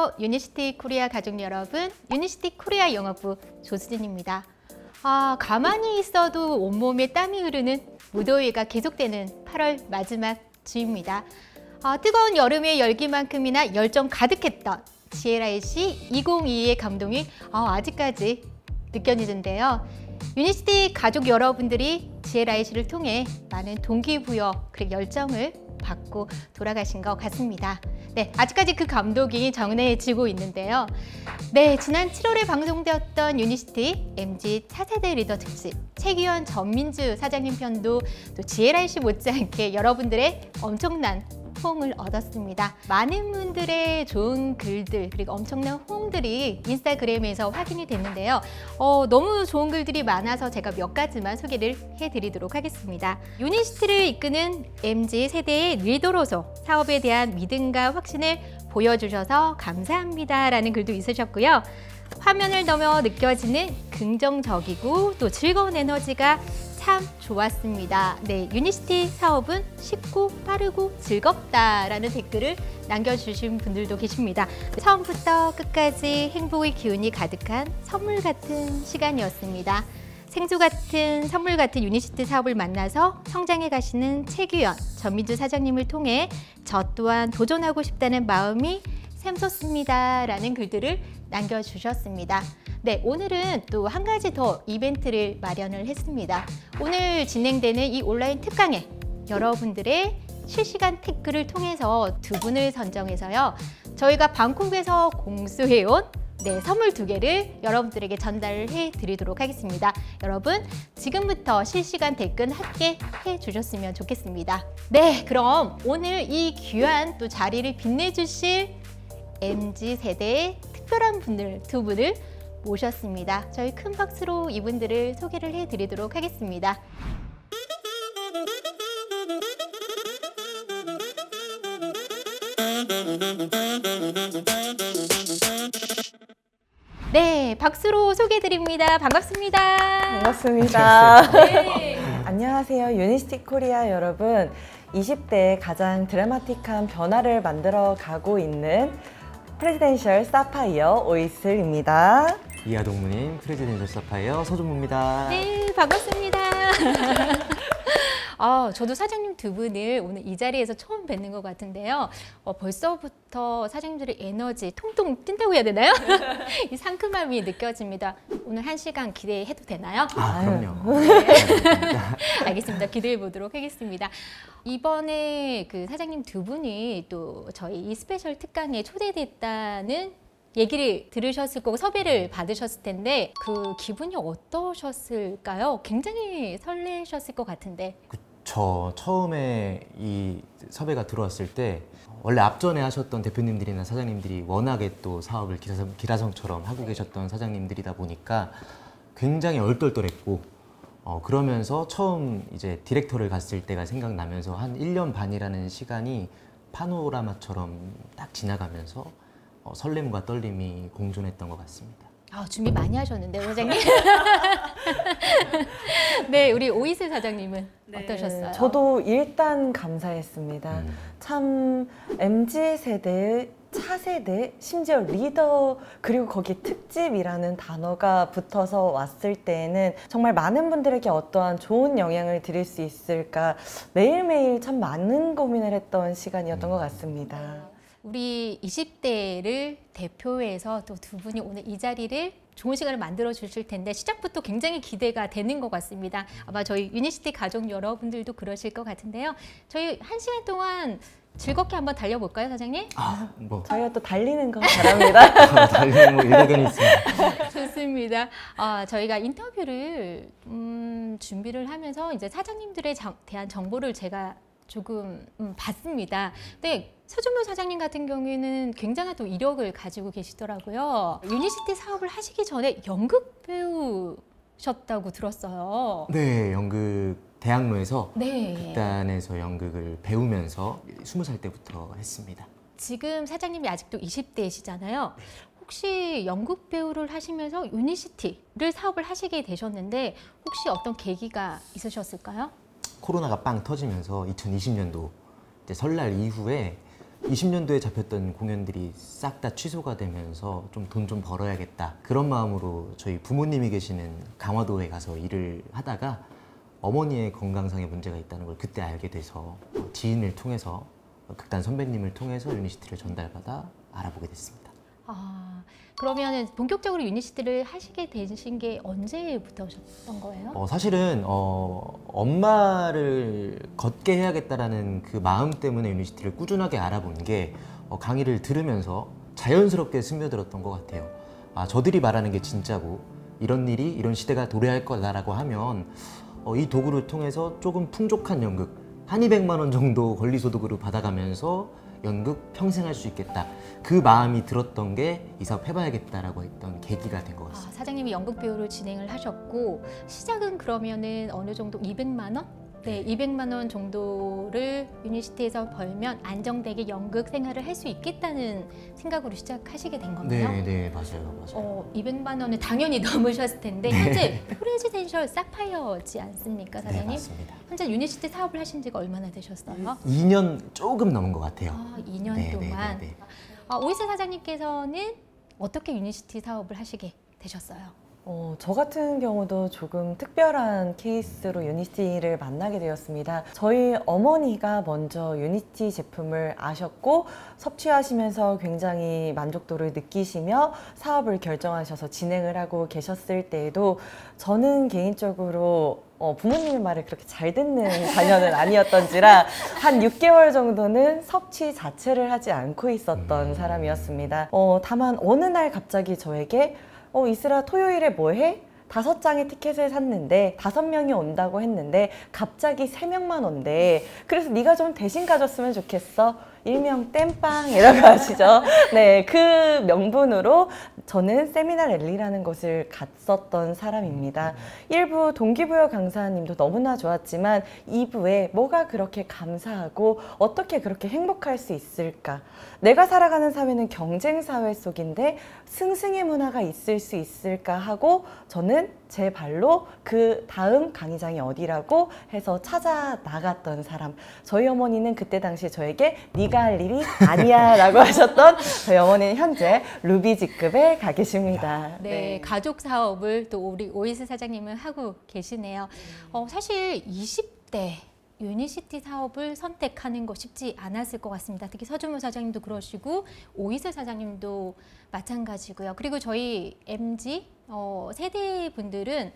안녕하세요. 유니시티 코리아 가족 여러분, 유니시티 코리아 영어부 조수진입니다. 가만히 있어도 온몸에 땀이 흐르는 무더위가 계속되는 8월 마지막 주입니다. 뜨거운 여름의 열기만큼이나 열정 가득했던 GLIC 2022의 감동이 아직까지 느껴지는데요. 유니시티 가족 여러분들이 GLIC를 통해 많은 동기부여 그리고 열정을 받고 돌아가신 것 같습니다. 네, 아직까지 그 감독이 정해지고 있는데요. 네, 지난 7월에 방송되었던 유니시티 MG 차세대 리더 특집 최기현 전민주 사장님 편도 또 GLIC 못지않게 여러분들의 엄청난 호응을 얻었습니다. 많은 분들의 좋은 글들 그리고 엄청난 호응들이 인스타그램에서 확인이 됐는데요. 너무 좋은 글들이 많아서 제가 몇 가지만 소개를 해드리도록 하겠습니다. 유니시티를 이끄는 MZ 세대의 리더로서 사업에 대한 믿음과 확신을 보여주셔서 감사합니다 라는 글도 있으셨고요. 화면을 넘어 느껴지는 긍정적이고 또 즐거운 에너지가 참 좋았습니다. 네, 유니시티 사업은 쉽고 빠르고 즐겁다라는 댓글을 남겨주신 분들도 계십니다. 처음부터 끝까지 행복의 기운이 가득한 선물 같은 시간이었습니다. 생수 같은 선물 같은 유니시티 사업을 만나서 성장해 가시는 최규현, 전민주 사장님을 통해 저 또한 도전하고 싶다는 마음이 샘솟습니다 라는 글들을 남겨주셨습니다. 네, 오늘은 또 한 가지 더 이벤트를 마련을 했습니다. 오늘 진행되는 이 온라인 특강에 여러분들의 실시간 태글을 통해서 두 분을 선정해서요. 저희가 방콕에서 공수해온 선물 2개를 여러분들에게 전달을 해드리도록 하겠습니다. 여러분, 지금부터 실시간 댓글 함께 해주셨으면 좋겠습니다. 네, 그럼 오늘 이 귀한 또 자리를 빛내주실 MZ세대의 특별한 분들 2분을 모셨습니다. 저희 큰 박수로 이분들을 소개를 해드리도록 하겠습니다. 네, 박수로 소개해드립니다. 반갑습니다. 반갑습니다. 네. 안녕하세요. 유니시티 코리아 여러분. 20대에 가장 드라마틱한 변화를 만들어 가고 있는 프레지덴셜 사파이어 오이슬입니다. 이하 동무님, 프레지덴셜 사파이어 서준무입니다. 네, 반갑습니다. 저도 사장님 2분을 오늘 이 자리에서 처음 뵙는 것 같은데요. 벌써부터 사장님들의 에너지 통통 뛴다고 해야 되나요? 이 상큼함이 느껴집니다. 오늘 1시간 기대해도 되나요? 그럼요. 네. 알겠습니다. 기대해 보도록 하겠습니다. 이번에 그 사장님 2분이 또 저희 이 스페셜 특강에 초대됐다는 얘기를 들으셨을 거고 섭외를 받으셨을 텐데 그 기분이 어떠셨을까요? 굉장히 설레셨을 것 같은데. 그쵸. 처음에 이 섭외가 들어왔을 때 원래 앞전에 하셨던 대표님들이나 사장님들이 워낙에 또 사업을 기라성처럼 하고 계셨던 사장님들이다 보니까 굉장히 얼떨떨했고 그러면서 처음 이제 디렉터를 갔을 때가 생각나면서 한 1년 반이라는 시간이 파노라마처럼 딱 지나가면서 설렘과 떨림이 공존했던 것 같습니다. 준비 많이 하셨는데요, 사장님? 네, 우리 오이슬 사장님은 어떠셨어요? 저도 일단 감사했습니다. 참 MZ세대의 차세대, 심지어 리더, 그리고 거기에 특집이라는 단어가 붙어서 왔을 때에는 정말 많은 분들에게 어떠한 좋은 영향을 드릴 수 있을까 매일매일 참 많은 고민을 했던 시간이었던 것 같습니다. 우리 20대를 대표해서 또 2분이 오늘 이 자리를 좋은 시간을 만들어 주실 텐데 시작부터 굉장히 기대가 되는 것 같습니다. 아마 저희 유니시티 가족 여러분들도 그러실 것 같은데요. 저희 1시간 동안 즐겁게 한번 달려볼까요, 사장님? 저희가 또 달리는 거 잘합니다. 달리는 일가견이 있습니다. 좋습니다. 저희가 인터뷰를 준비를 하면서 이제 사장님들에 대한 정보를 제가 조금 봤습니다. 근데 서준무 사장님 같은 경우에는 굉장한 또 이력을 가지고 계시더라고요. 유니시티 사업을 하시기 전에 연극 배우셨다고 들었어요. 네, 연극 대학로에서 네. 극단에서 연극을 배우면서 20살 때부터 했습니다. 지금 사장님이 아직도 20대시잖아요. 혹시 연극 배우를 하시면서 유니시티를 사업을 하시게 되셨는데 혹시 어떤 계기가 있으셨을까요? 코로나가 빵 터지면서 2020년도 이제 설날 이후에 20년도에 잡혔던 공연들이 싹 다 취소가 되면서 좀 돈 좀 벌어야겠다 그런 마음으로 저희 부모님이 계시는 강화도에 가서 일을 하다가 어머니의 건강상의 문제가 있다는 걸 그때 알게 돼서 지인을 통해서 극단 선배님을 통해서 유니시티를 전달받아 알아보게 됐습니다. 아, 그러면 본격적으로 유니시티를 하시게 되신 게 언제부터셨던 거예요? 사실은 엄마를 걷게 해야겠다라는 그 마음 때문에 유니시티를 꾸준하게 알아본 게 강의를 들으면서 자연스럽게 스며들었던 것 같아요. 아, 저들이 말하는 게 진짜고 이런 일이 이런 시대가 도래할 거다라고 하면 이 도구를 통해서 조금 풍족한 연극 한 200만 원 정도 권리소득으로 받아가면서 연극 평생 할 수 있겠다. 그 마음이 들었던 게 이 사업 해봐야겠다라고 했던 계기가 된 것 같습니다. 사장님이 연극 배우로 진행을 하셨고 시작은 그러면은 어느 정도 200만 원? 네, 200만 원 정도를 유니시티에서 벌면 안정되게 연극 생활을 할 수 있겠다는 생각으로 시작하시게 된 거네요. 네, 맞아요. 200만 원은 당연히 넘으셨을 텐데 현재 프레지덴셜 사파이어지 않습니까, 사장님? 네, 맞습니다. 현재 유니시티 사업을 하신 지가 얼마나 되셨어요? 2년 조금 넘은 것 같아요. 2년 동안. 오이스 사장님께서는 어떻게 유니시티 사업을 하시게 되셨어요? 저 같은 경우도 조금 특별한 케이스로 유니티를 만나게 되었습니다. 저희 어머니가 먼저 유니티 제품을 아셨고 섭취하시면서 굉장히 만족도를 느끼시며 사업을 결정하셔서 진행을 하고 계셨을 때에도 저는 개인적으로 부모님의 말을 그렇게 잘 듣는 자녀는 아니었던지라 한 6개월 정도는 섭취 자체를 하지 않고 있었던 사람이었습니다. 다만 어느 날 갑자기 저에게 이슬아 토요일에 뭐 해? 5장의 티켓을 샀는데 5명이 온다고 했는데 갑자기 3명만 온대. 그래서 네가 좀 대신 가줬으면 좋겠어. 일명 땜빵이라고 하시죠. 네, 그 명분으로 저는 세미나 랠리라는 것을 갔었던 사람입니다. 1부 동기부여 강사님도 너무나 좋았지만 2부에 뭐가 그렇게 감사하고 어떻게 그렇게 행복할 수 있을까? 내가 살아가는 사회는 경쟁 사회 속인데 승승의 문화가 있을 수 있을까 하고 저는 제 발로 그 다음 강의장이 어디라고 해서 찾아 나갔던 사람. 저희 어머니는 그때 당시 저에게 네가 할 일이 아니야 라고 하셨던 저희 어머니는 현재 루비직급에 가 계십니다. 네, 가족 사업을 또 우리 오이스 사장님은 하고 계시네요. 사실 20대 유니시티 사업을 선택하는 거 쉽지 않았을 것 같습니다. 특히 서준무 사장님도 그러시고 오이스 사장님도 마찬가지고요. 그리고 저희 MZ 세대 분들은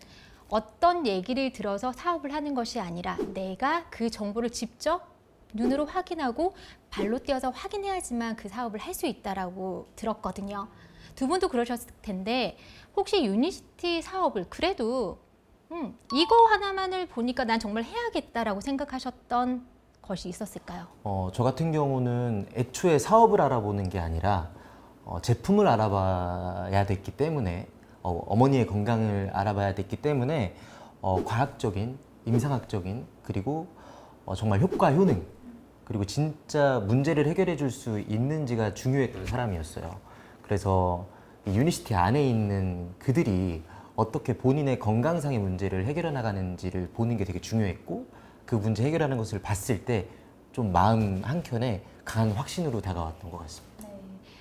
어떤 얘기를 들어서 사업을 하는 것이 아니라 내가 그 정보를 직접 눈으로 확인하고 발로 뛰어서 확인해야지만 그 사업을 할 수 있다라고 들었거든요. 두 분도 그러셨을 텐데 혹시 유니시티 사업을 그래도 이거 하나만을 보니까 난 정말 해야겠다라고 생각하셨던 것이 있었을까요? 저 같은 경우는 애초에 사업을 알아보는 게 아니라 제품을 알아봐야 됐기 때문에 어머니의 건강을 알아봐야 됐기 때문에 과학적인, 임상학적인 그리고 정말 효과, 효능 그리고 진짜 문제를 해결해 줄 수 있는지가 중요했던 사람이었어요. 그래서 이 유니시티 안에 있는 그들이 어떻게 본인의 건강상의 문제를 해결해 나가는지를 보는 게 되게 중요했고 그 문제 해결하는 것을 봤을 때 좀 마음 한켠에 강한 확신으로 다가왔던 것 같습니다.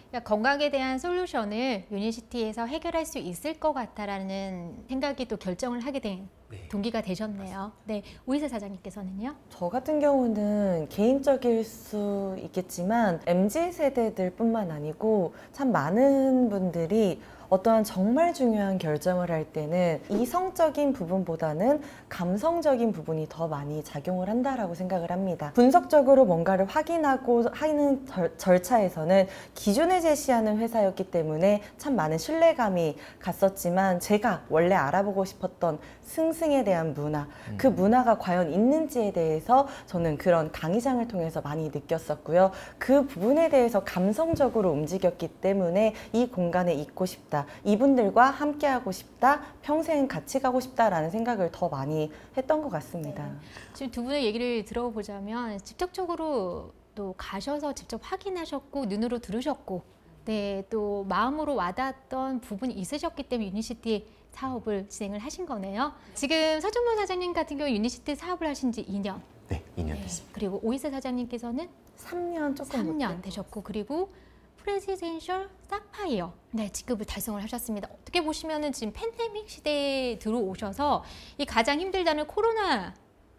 그러니까 건강에 대한 솔루션을 유니시티에서 해결할 수 있을 것 같다라는 생각이 또 결정을 하게 된 동기가 되셨네요. 네, 오이스 사장님께서는요? 저 같은 경우는 개인적일 수 있겠지만 MZ세대들 뿐만 아니고 참 많은 분들이 어떠한 정말 중요한 결정을 할 때는 이성적인 부분보다는 감성적인 부분이 더 많이 작용을 한다라고 생각을 합니다. 분석적으로 뭔가를 확인하고 하는 절차에서는 기준을 제시하는 회사였기 때문에 참 많은 신뢰감이 갔었지만 제가 원래 알아보고 싶었던 승승에 대한 문화, 그 문화가 과연 있는지에 대해서 저는 그런 강의장을 통해서 많이 느꼈었고요. 그 부분에 대해서 감성적으로 움직였기 때문에 이 공간에 있고 싶다. 이분들과 함께하고 싶다, 평생 같이 가고 싶다라는 생각을 더 많이 했던 것 같습니다. 네. 지금 두 분의 얘기를 들어보자면 직접적으로 또 가셔서 직접 확인하셨고 눈으로 들으셨고 네, 또 마음으로 와닿았던 부분이 있으셨기 때문에 유니시티 사업을 진행을 하신 거네요. 지금 서준무 사장님 같은 경우 유니시티 사업을 하신 지 2년. 네. 2년 네. 됐습니다. 그리고 오이스 사장님께서는 3년 조금 3년 되셨고 그리고 프레지덴셜 사파이어 네, 직급을 달성을 하셨습니다. 어떻게 보시면은 지금 팬데믹 시대에 들어오셔서 이 가장 힘들다는 코로나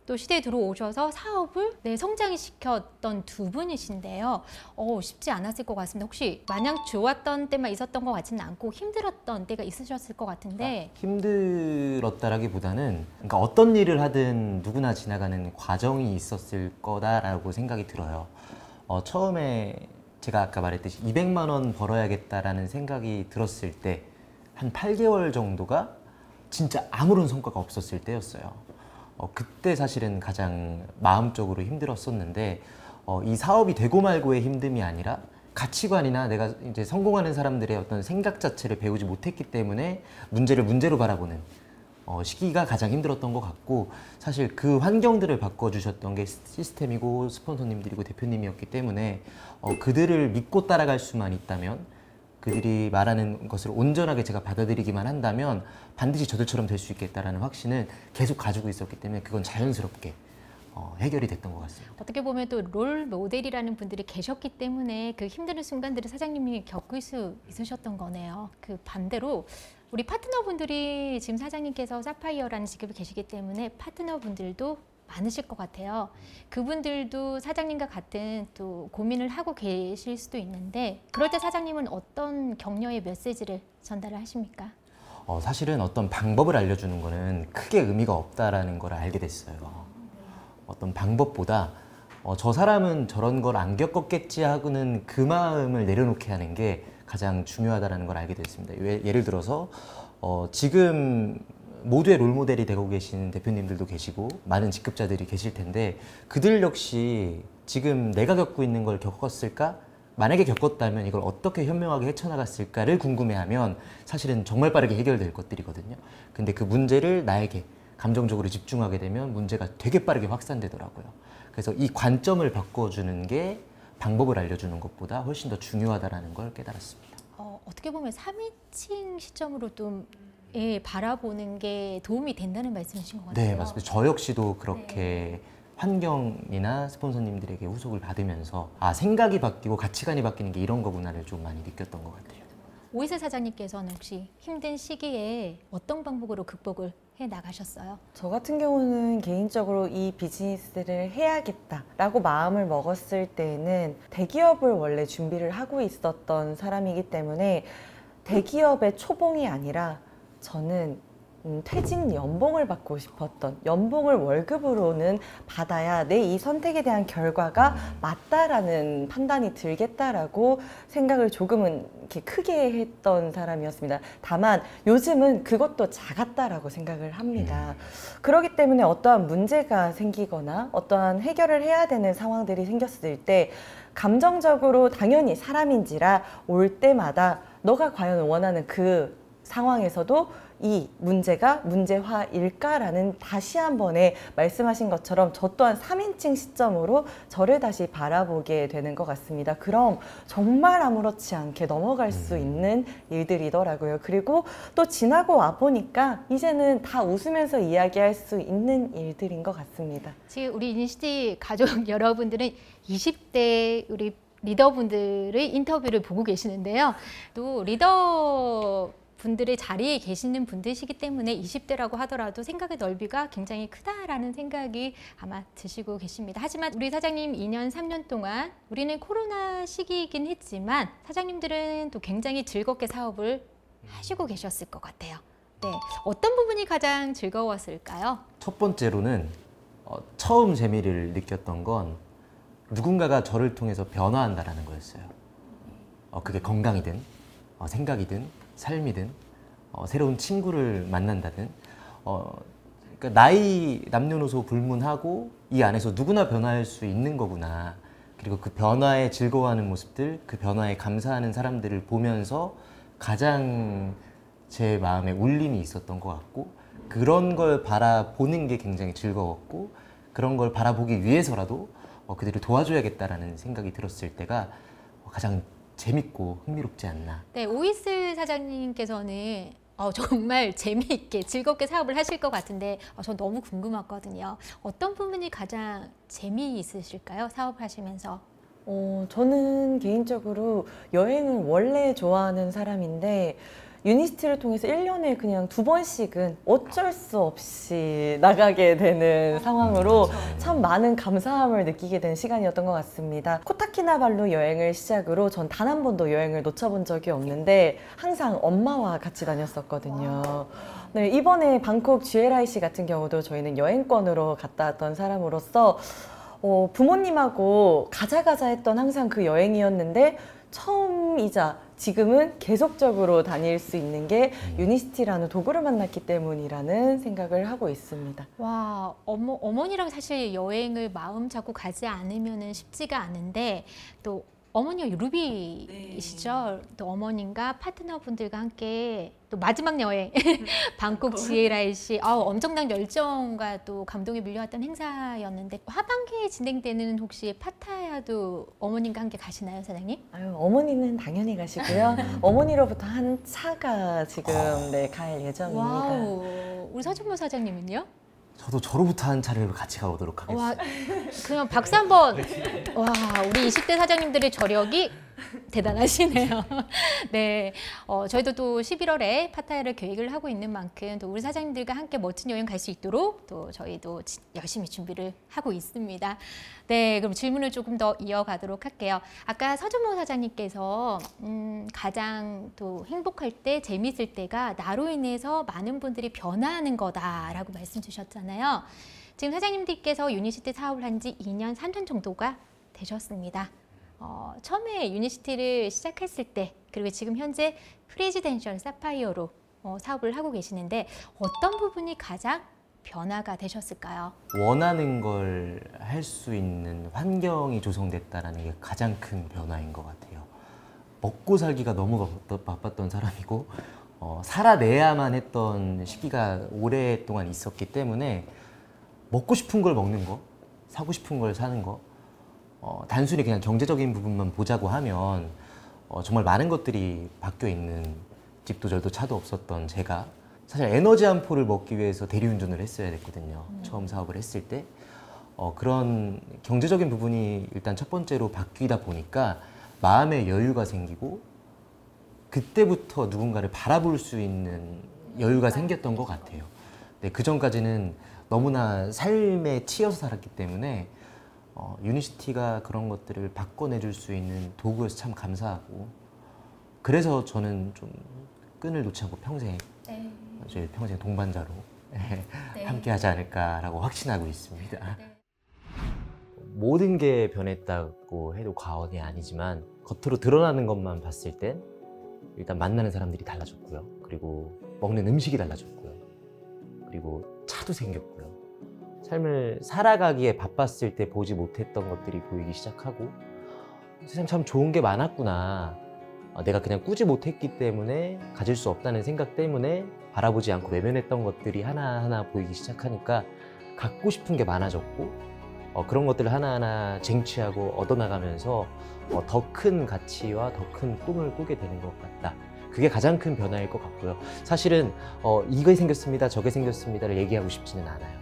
또 시대에 들어오셔서 사업을 성장시켰던 두 분이신데요. 쉽지 않았을 것 같습니다. 혹시 마냥 좋았던 때만 있었던 것 같지는 않고 힘들었던 때가 있으셨을 것 같은데 힘들었다라기보다는 그러니까 어떤 일을 하든 누구나 지나가는 과정이 있었을 거다라고 생각이 들어요. 처음에 제가 아까 말했듯이 200만 원 벌어야겠다라는 생각이 들었을 때 한 8개월 정도가 진짜 아무런 성과가 없었을 때였어요. 그때 사실은 가장 마음적으로 힘들었었는데 이 사업이 되고 말고의 힘듦이 아니라 가치관이나 내가 이제 성공하는 사람들의 어떤 생각 자체를 배우지 못했기 때문에 문제를 문제로 바라보는 시기가 가장 힘들었던 것 같고 사실 그 환경들을 바꿔주셨던 게 시스템이고 스폰서님들이고 대표님이었기 때문에 그들을 믿고 따라갈 수만 있다면 그들이 말하는 것을 온전하게 제가 받아들이기만 한다면 반드시 저들처럼 될 수 있겠다라는 확신을 계속 가지고 있었기 때문에 그건 자연스럽게 해결이 됐던 것 같습니다. 어떻게 보면 또 롤 모델이라는 분들이 계셨기 때문에 그 힘든 순간들을 사장님이 겪을 수 있으셨던 거네요. 그 반대로 우리 파트너분들이 지금 사장님께서 사파이어라는 직급이 계시기 때문에 파트너분들도 많으실 것 같아요. 그분들도 사장님과 같은 또 고민을 하고 계실 수도 있는데 그럴 때 사장님은 어떤 격려의 메시지를 전달을 하십니까? 사실은 어떤 방법을 알려주는 거는 크게 의미가 없다라는 걸 알게 됐어요. 어떤 방법보다 저 사람은 저런 걸 안 겪었겠지 하고는 그 마음을 내려놓게 하는 게 가장 중요하다는 걸 알게 됐습니다. 예를 들어서 지금 모두의 롤모델이 되고 계신 대표님들도 계시고 많은 직급자들이 계실 텐데 그들 역시 지금 내가 겪고 있는 걸 겪었을까? 만약에 겪었다면 이걸 어떻게 현명하게 헤쳐나갔을까를 궁금해하면 사실은 정말 빠르게 해결될 것들이거든요. 근데 그 문제를 나에게 감정적으로 집중하게 되면 문제가 되게 빠르게 확산되더라고요. 그래서 이 관점을 바꿔주는 게 방법을 알려주는 것보다 훨씬 더 중요하다는 걸 깨달았습니다. 어떻게 보면 3인칭 시점으로 좀 바라보는 게 도움이 된다는 말씀이신 것 같아요. 네, 맞습니다. 저 역시도 그렇게 환경이나 스폰서님들에게 후속을 받으면서 생각이 바뀌고 가치관이 바뀌는 게 이런 거구나를 좀 많이 느꼈던 것 같아요. 오이스 사장님께서는 혹시 힘든 시기에 어떤 방법으로 극복을 해 나가셨어요? 저 같은 경우는 개인적으로 이 비즈니스를 해야겠다라고 마음을 먹었을 때는 대기업을 원래 준비를 하고 있었던 사람이기 때문에 대기업의 초봉이 아니라 저는 퇴직 연봉을 받고 싶었던 연봉을 월급으로는 받아야 내 이 선택에 대한 결과가 맞다라는 판단이 들겠다라고 생각을 조금은 이렇게 크게 했던 사람이었습니다. 다만 요즘은 그것도 작았다라고 생각을 합니다. 그렇기 때문에 어떠한 문제가 생기거나 어떠한 해결을 해야 되는 상황들이 생겼을 때 감정적으로 당연히 사람인지라 올 때마다 너가 과연 원하는 그 상황에서도 이 문제가 문제화일까라는 다시 한 번에 말씀하신 것처럼 저 또한 3인칭 시점으로 저를 다시 바라보게 되는 것 같습니다. 그럼 정말 아무렇지 않게 넘어갈 수 있는 일들이더라고요. 그리고 또 지나고 와보니까 이제는 다 웃으면서 이야기할 수 있는 일들인 것 같습니다. 지금 우리 유니시티 가족 여러분들은 20대 우리 리더분들의 인터뷰를 보고 계시는데요. 또 리더 분들의 자리에 계시는 분들이시기 때문에 20대라고 하더라도 생각의 넓이가 굉장히 크다라는 생각이 아마 드시고 계십니다. 하지만 우리 사장님 2년, 3년 동안 우리는 코로나 시기이긴 했지만 사장님들은 또 굉장히 즐겁게 사업을 하시고 계셨을 것 같아요. 네, 어떤 부분이 가장 즐거웠을까요? 첫 번째로는 처음 재미를 느꼈던 건 누군가가 저를 통해서 변화한다라는 거였어요. 그게 건강이든 생각이든 삶이든 새로운 친구를 만난다든 그러니까 나이 남녀노소 불문하고 이 안에서 누구나 변화할 수 있는 거구나. 그리고 그 변화에 즐거워하는 모습들, 그 변화에 감사하는 사람들을 보면서 가장 제 마음에 울림이 있었던 것 같고 그런 걸 바라보는 게 굉장히 즐거웠고 그런 걸 바라보기 위해서라도 그들을 도와줘야겠다라는 생각이 들었을 때가 가장 재밌고 흥미롭지 않나. 네, 오이스 사장님께서는 정말 재미있게 즐겁게 사업을 하실 것 같은데 전 너무 궁금하거든요. 어떤 부분이 가장 재미있으실까요? 사업을 하시면서. 저는 개인적으로 여행을 원래 좋아하는 사람인데 유니스티를 통해서 1년에 그냥 2번씩은 어쩔 수 없이 나가게 되는 상황으로 참 많은 감사함을 느끼게 된 시간이었던 것 같습니다. 코타키나발루 여행을 시작으로 전 단 한 번도 여행을 놓쳐본 적이 없는데 항상 엄마와 같이 다녔었거든요. 네, 이번에 방콕 GLIC 같은 경우도 저희는 여행권으로 갔다 왔던 사람으로서 부모님하고 가자 했던 항상 그 여행이었는데 처음이자 지금은 계속적으로 다닐 수 있는 게 유니스티라는 도구를 만났기 때문이라는 생각을 하고 있습니다. 와, 어머니랑 사실 여행을 마음 잡고 가지 않으면 쉽지가 않은데 또 어머니가 루비이시죠? 또 어머님과 파트너분들과 함께 또 마지막 여행 방콕 GLIC 엄청난 열정과 또 감동이 밀려왔던 행사였는데 하반기에 진행되는 혹시 파타야도 어머님과 함께 가시나요, 사장님? 어머니는 당연히 가시고요. 어머니로부터 한 차가 지금 갈 예정입니다. 와우, 우리 서준모 사장님은요? 저도 저로부터 한 차를 같이 가보도록 하겠습니다. 와, 그냥 박수 한번. 와, 우리 20대 사장님들의 저력이 대단하시네요. 네, 저희도 또 11월에 파타야를 계획을 하고 있는 만큼 또 우리 사장님들과 함께 멋진 여행 갈 수 있도록 또 저희도 열심히 준비를 하고 있습니다. 네, 그럼 질문을 조금 더 이어가도록 할게요. 아까 서준모 사장님께서 가장 또 행복할 때, 재밌을 때가 나로 인해서 많은 분들이 변화하는 거다라고 말씀 주셨잖아요. 지금 사장님들께서 유니시티 사업을 한 지 2년, 3년 정도가 되셨습니다. 처음에 유니시티를 시작했을 때 그리고 지금 현재 프레지덴셜 사파이어로 사업을 하고 계시는데 어떤 부분이 가장 변화가 되셨을까요? 원하는 걸 할 수 있는 환경이 조성됐다는 게 가장 큰 변화인 것 같아요. 먹고 살기가 너무 바빴던 사람이고 살아내야만 했던 시기가 오랫동안 있었기 때문에 먹고 싶은 걸 먹는 거, 사고 싶은 걸 사는 거, 단순히 그냥 경제적인 부분만 보자고 하면 정말 많은 것들이 바뀌어 있는 집도 절도 차도 없었던 제가 사실 에너지 한 포를 먹기 위해서 대리운전을 했어야 됐거든요. 처음 사업을 했을 때. 그런 경제적인 부분이 일단 첫 번째로 바뀌다 보니까 마음의 여유가 생기고 그때부터 누군가를 바라볼 수 있는 여유가 생겼던 것 같아요. 네, 그 전까지는 너무나 삶에 치여서 살았기 때문에 유니시티가 그런 것들을 바꿔내줄 수 있는 도구여서 참 감사하고 그래서 저는 좀 끈을 놓지 않고 평생 저희 평생 동반자로 함께 하지 않을까라고 확신하고 있습니다. 모든 게 변했다고 해도 과언이 아니지만 겉으로 드러나는 것만 봤을 땐 일단 만나는 사람들이 달라졌고요. 그리고 먹는 음식이 달라졌고요. 그리고 차도 생겼고요. 삶을 살아가기에 바빴을 때 보지 못했던 것들이 보이기 시작하고 세상 참 좋은 게 많았구나. 내가 그냥 꾸지 못했기 때문에 가질 수 없다는 생각 때문에 바라보지 않고 외면했던 것들이 하나하나 보이기 시작하니까 갖고 싶은 게 많아졌고 그런 것들을 하나하나 쟁취하고 얻어나가면서 더 큰 가치와 더 큰 꿈을 꾸게 되는 것 같다. 그게 가장 큰 변화일 것 같고요. 사실은 이게 생겼습니다, 저게 생겼습니다를 얘기하고 싶지는 않아요.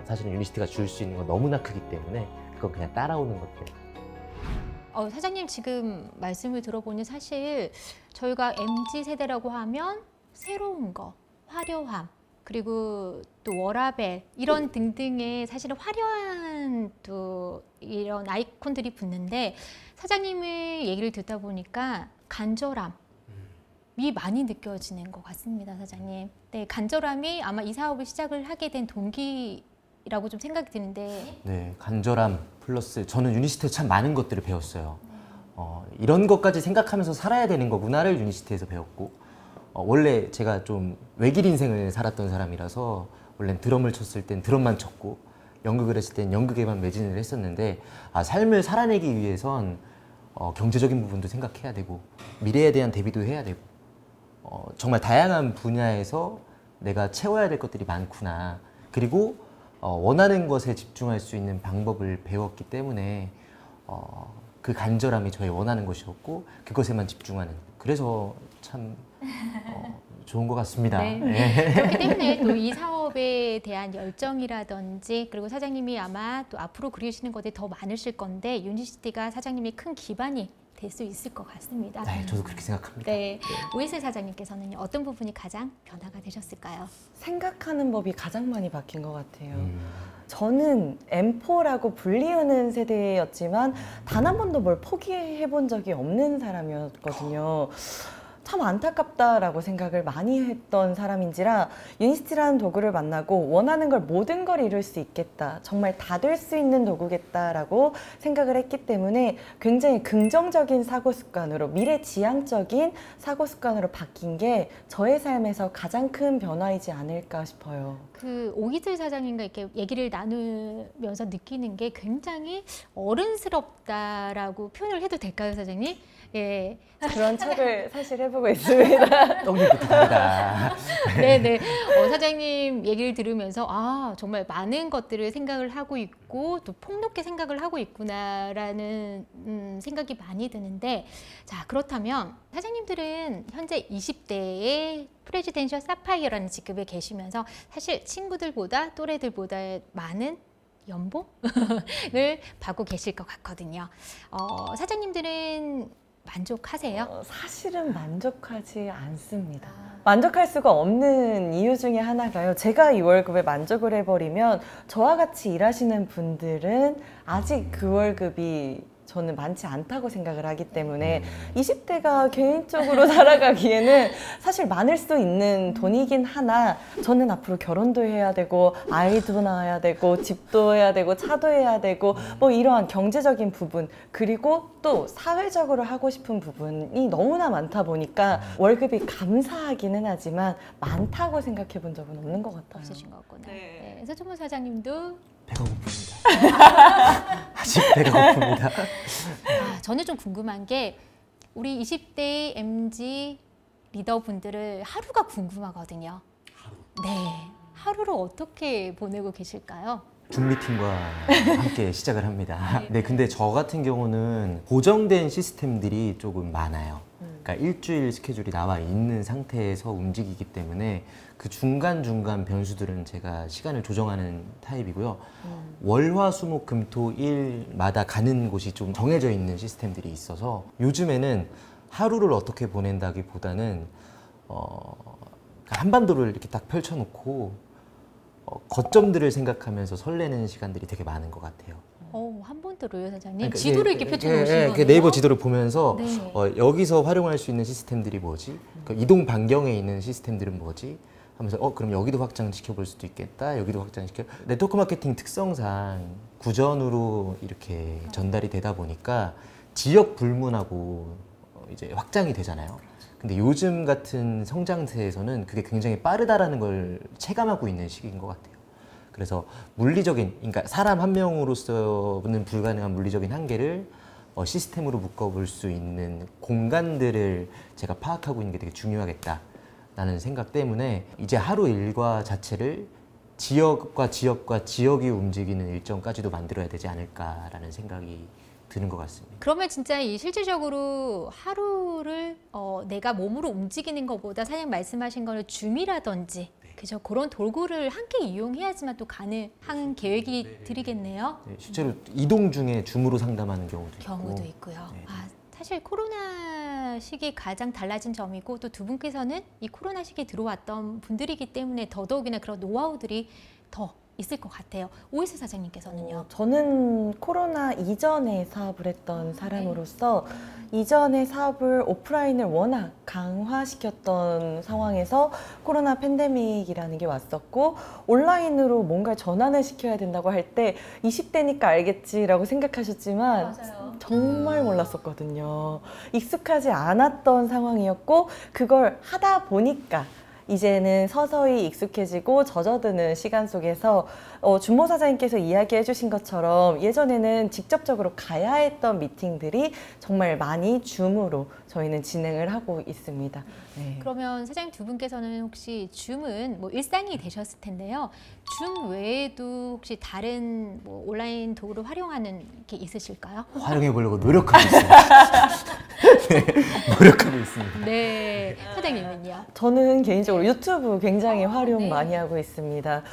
사실은 유니시티가 줄 수 있는 건 너무나 크기 때문에 그건 그냥 따라오는 것들. 사장님 지금 말씀을 들어보니 사실 저희가 MZ세대라고 하면 새로운 거, 화려함, 그리고 또 워라벨 이런 등등의 사실은 화려한 또 이런 아이콘들이 붙는데 사장님의 얘기를 듣다 보니까 간절함이 많이 느껴지는 것 같습니다, 사장님. 네, 간절함이 아마 이 사업을 시작을 하게 된 동기라고 좀 생각이 드는데. 네, 간절함 플러스 저는 유니시티에서 참 많은 것들을 배웠어요. 이런 것까지 생각하면서 살아야 되는 거구나를 유니시티에서 배웠고 원래 제가 좀 외길 인생을 살았던 사람이라서 원래는 드럼을 쳤을 땐 드럼만 쳤고 연극을 했을 땐 연극에만 매진을 했었는데 삶을 살아내기 위해선 경제적인 부분도 생각해야 되고 미래에 대한 대비도 해야 되고 정말 다양한 분야에서 내가 채워야 될 것들이 많구나. 그리고 원하는 것에 집중할 수 있는 방법을 배웠기 때문에 그 간절함이 저의 원하는 것이었고 그것에만 집중하는. 그래서 참 좋은 것 같습니다. 네. 예. 그렇기 때문에 또 이 사업에 대한 열정이라든지 그리고 사장님이 아마 또 앞으로 그리시는 것들이 더 많으실 건데 유니시티가 사장님이 큰 기반이 될 수 있을 것 같습니다. 네, 저도 그렇게 생각합니다. 네, 오이슬 사장님께서는 어떤 부분이 가장 변화가 되셨을까요? 생각하는 법이 가장 많이 바뀐 것 같아요. 저는 M4라고 불리우는 세대였지만 단 한 번도 뭘 포기해 본 적이 없는 사람이었거든요. 참 안타깝다라고 생각을 많이 했던 사람인지라 유니시티라는 도구를 만나고 원하는 걸 모든 걸 이룰 수 있겠다. 정말 다 될 수 있는 도구겠다라고 생각을 했기 때문에 굉장히 긍정적인 사고 습관으로 미래지향적인 사고 습관으로 바뀐 게 저의 삶에서 가장 큰 변화이지 않을까 싶어요. 그 오이슬 사장님과 이렇게 얘기를 나누면서 느끼는 게 굉장히 어른스럽다라고 표현을 해도 될까요, 사장님? 예. 그런 척을 사실 해보고 있습니다. 떡잎 부탁합니다. 네네. 사장님 얘기를 들으면서 아 정말 많은 것들을 생각을 하고 있고 또 폭넓게 생각을 하고 있구나라는 생각이 많이 드는데 자 그렇다면 사장님들은 현재 20대의 프레지덴셜 사파이어라는 직급에 계시면서 사실 친구들보다 또래들보다 많은 연봉을 받고 계실 것 같거든요. 사장님들은 만족하세요? 사실은 만족하지 않습니다. 만족할 수가 없는 이유 중에 하나가요. 제가 이 월급에 만족을 해버리면 저와 같이 일하시는 분들은 아직 그 월급이 저는 많지 않다고 생각을 하기 때문에 20대가 개인적으로 살아가기에는 사실 많을 수 있는 돈이긴 하나 저는 앞으로 결혼도 해야 되고 아이도 낳아야 되고 집도 해야 되고 차도 해야 되고 뭐 이러한 경제적인 부분 그리고 또 사회적으로 하고 싶은 부분이 너무나 많다 보니까 월급이 감사하기는 하지만 많다고 생각해 본 적은 없는 것 같아요. 없으신 것 같구나. 네. 서초모 사장님도 배가 고픕니다. 아직 배가 고픕니다. 저는 좀 궁금한 게 우리 20대 MZ 리더분들을 하루가 궁금하거든요. 네, 하루를 어떻게 보내고 계실까요? 줌 미팅과 함께 시작을 합니다. 네, 근데 저 같은 경우는 고정된 시스템들이 조금 많아요. 그러니까 일주일 스케줄이 나와 있는 상태에서 움직이기 때문에 그 중간중간 변수들은 제가 시간을 조정하는 타입이고요. 월화수목금토일마다 가는 곳이 좀 정해져 있는 시스템들이 있어서 요즘에는 하루를 어떻게 보낸다기보다는 한반도를 이렇게 딱 펼쳐놓고 거점들을 생각하면서 설레는 시간들이 되게 많은 것 같아요. 한번더로요, 사장님? 그러니까 지도를 이렇게 펼쳐놓으신 거예요? 네이버 지도를 보면서 네. 여기서 활용할 수 있는 시스템들이 뭐지? 그러니까 이동 반경에 있는 시스템들은 뭐지? 하면서 그럼 여기도 확장시켜 볼 수도 있겠다. 여기도 확장시켜. 네트워크 마케팅 특성상 구전으로 이렇게 전달이 되다 보니까 지역 불문하고 이제 확장이 되잖아요. 근데 요즘 같은 성장세에서는 그게 굉장히 빠르다라는 걸 체감하고 있는 시기인 것 같아요. 그래서 물리적인, 그러니까 사람 한 명으로서는 불가능한 물리적인 한계를 시스템으로 묶어볼 수 있는 공간들을 제가 파악하고 있는 게 되게 중요하겠다라는 생각 때문에 이제 하루 일과 자체를 지역과 지역이 움직이는 일정까지도 만들어야 되지 않을까라는 생각이 드는 것 같습니다. 그러면 진짜 이 실질적으로 하루를 내가 몸으로 움직이는 것보다 사장님 말씀하신 거는 줌이라든지 그죠? 그런 도구를 함께 이용해야지만 또 가능한 계획이 들이겠네요. 네, 실제로 이동 중에 줌으로 상담하는 경우도 있고요. 네. 사실 코로나 시기에 가장 달라진 점이고 또 두 분께서는 이 코로나 시기에 들어왔던 분들이기 때문에 더더욱이나 그런 노하우들이 더 있을 것 같아요. 오이슬 사장님께서는요? 저는 코로나 이전에 사업을 했던 사람으로서 이전에 사업을 오프라인을 워낙 강화시켰던 상황에서 코로나 팬데믹이라는 게 왔었고 온라인으로 뭔가 전환을 시켜야 된다고 할 때 20대니까 알겠지라고 생각하셨지만 맞아요. 정말 몰랐었거든요. 익숙하지 않았던 상황이었고 그걸 하다 보니까 이제는 서서히 익숙해지고 젖어드는 시간 속에서 준모 사장님께서 이야기해 주신 것처럼 예전에는 직접적으로 가야 했던 미팅들이 정말 많이 줌으로 저희는 진행을 하고 있습니다. 네. 그러면 사장님 두 분께서는 혹시 줌은 뭐 일상이 되셨을 텐데요. 줌 외에도 혹시 다른 뭐 온라인 도구를 활용하는 게 있으실까요? 활용해 보려고 노력하고 있습니다. 노력하고 있습니다. 네, 사장님은요? 저는 개인적으로 유튜브 굉장히 활용 네. 많이 하고 있습니다.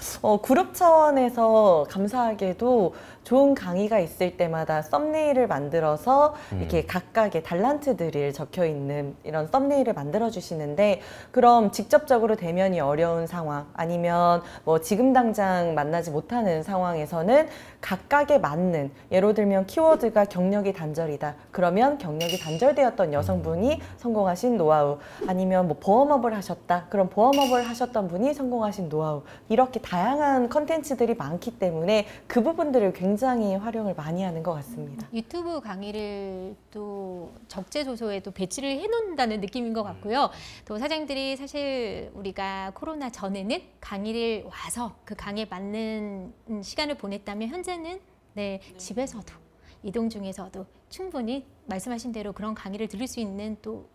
그룹 차원에서 감사하게도 좋은 강의가 있을 때마다 썸네일을 만들어서 이렇게 각각의 달란트들이 적혀 있는 이런 썸네일을 만들어 주시는데, 그럼 직접적으로 대면이 어려운 상황 아니면 뭐 지금 당장 만나지 못하는 상황에서는 각각에 맞는, 예로 들면 키워드가 경력이 단절이다. 그러면 경력이 단절되었던 여성분이 성공하신 노하우, 아니면 뭐 보험업을 하셨다. 그럼 보험업을 하셨던 분이 성공하신 노하우, 이렇게 다양한 컨텐츠들이 많기 때문에 그 부분들을 굉장히 활용을 많이 하는 것 같습니다. 유튜브 강의를 또 적재조소에 또 배치를 해놓는다는 느낌인 것 같고요. 또 사장님들이 사실 우리가 코로나 전에는 강의를 와서 그 강의에 맞는 시간을 보냈다면, 현재는 네, 집에서도 이동 중에서도 충분히 말씀하신 대로 그런 강의를 들을 수 있는 또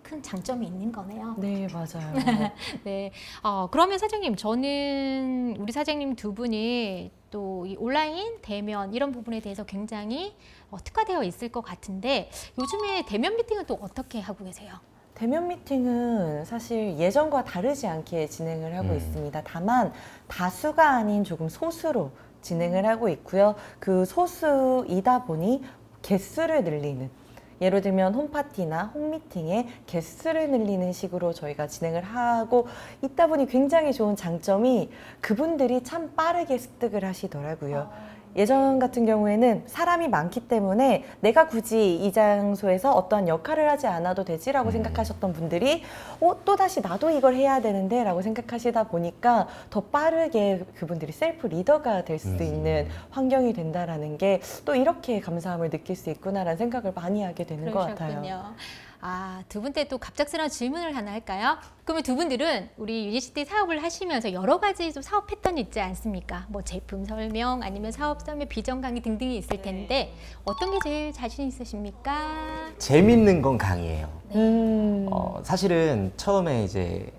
큰 장점이 있는 거네요. 네, 맞아요. 네. 그러면 사장님, 저는 우리 사장님 두 분이 또 이 온라인, 대면 이런 부분에 대해서 굉장히 특화되어 있을 것 같은데, 요즘에 대면 미팅은 또 어떻게 하고 계세요? 대면 미팅은 사실 예전과 다르지 않게 진행을 하고 있습니다. 다만 다수가 아닌 조금 소수로 진행을 하고 있고요. 그 소수이다 보니 개수를 늘리는, 예를 들면 홈파티나 홈미팅에 개수를 늘리는 식으로 저희가 진행을 하고 있다 보니 굉장히 좋은 장점이 그분들이 참 빠르게 습득을 하시더라고요. 예전 같은 경우에는 사람이 많기 때문에 내가 굳이 이 장소에서 어떠한 역할을 하지 않아도 되지라고 생각하셨던 분들이 또다시 나도 이걸 해야 되는데 라고 생각하시다 보니까 더 빠르게 그분들이 셀프 리더가 될 수 있는 환경이 된다라는 게 또 이렇게 감사함을 느낄 수 있구나라는 생각을 많이 하게 되는 것 같아요. 두 분께 또 갑작스러운 질문을 하나 할까요? 그러면 두 분들은 우리 유니시티 사업을 하시면서 여러 가지 좀 사업 패턴이 있지 않습니까? 뭐 제품 설명, 아니면 사업 설명, 비전 강의 등등이 있을 텐데 어떤 게 제일 자신 있으십니까? 재밌는 건 강의예요. 네. 사실은 처음에 이제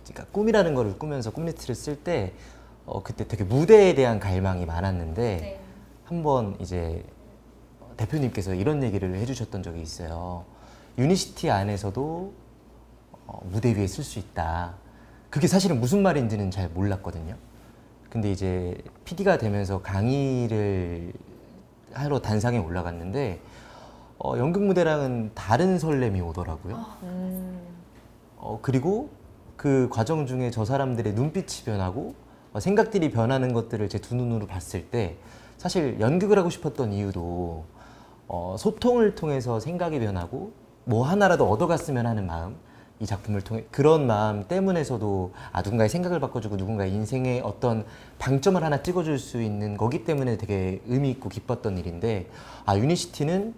그러니까 꿈이라는 거를 꾸면서 꿈리스트를 쓸 때 그때 되게 무대에 대한 갈망이 많았는데 네. 한번 이제 대표님께서 이런 얘기를 해주셨던 적이 있어요. 유니시티 안에서도 무대 위에 쓸 수 있다. 그게 사실은 무슨 말인지는 잘 몰랐거든요. 근데 이제 PD가 되면서 강의를 하러 단상에 올라갔는데 연극 무대랑은 다른 설렘이 오더라고요. 그리고 그 과정 중에 저 사람들의 눈빛이 변하고 생각들이 변하는 것들을 제 두 눈으로 봤을 때, 사실 연극을 하고 싶었던 이유도 소통을 통해서 생각이 변하고 뭐 하나라도 얻어갔으면 하는 마음, 이 작품을 통해 그런 마음 때문에서도 누군가의 생각을 바꿔주고 누군가의 인생의 어떤 방점을 하나 찍어줄 수 있는 거기 때문에 되게 의미 있고 기뻤던 일인데, 유니시티는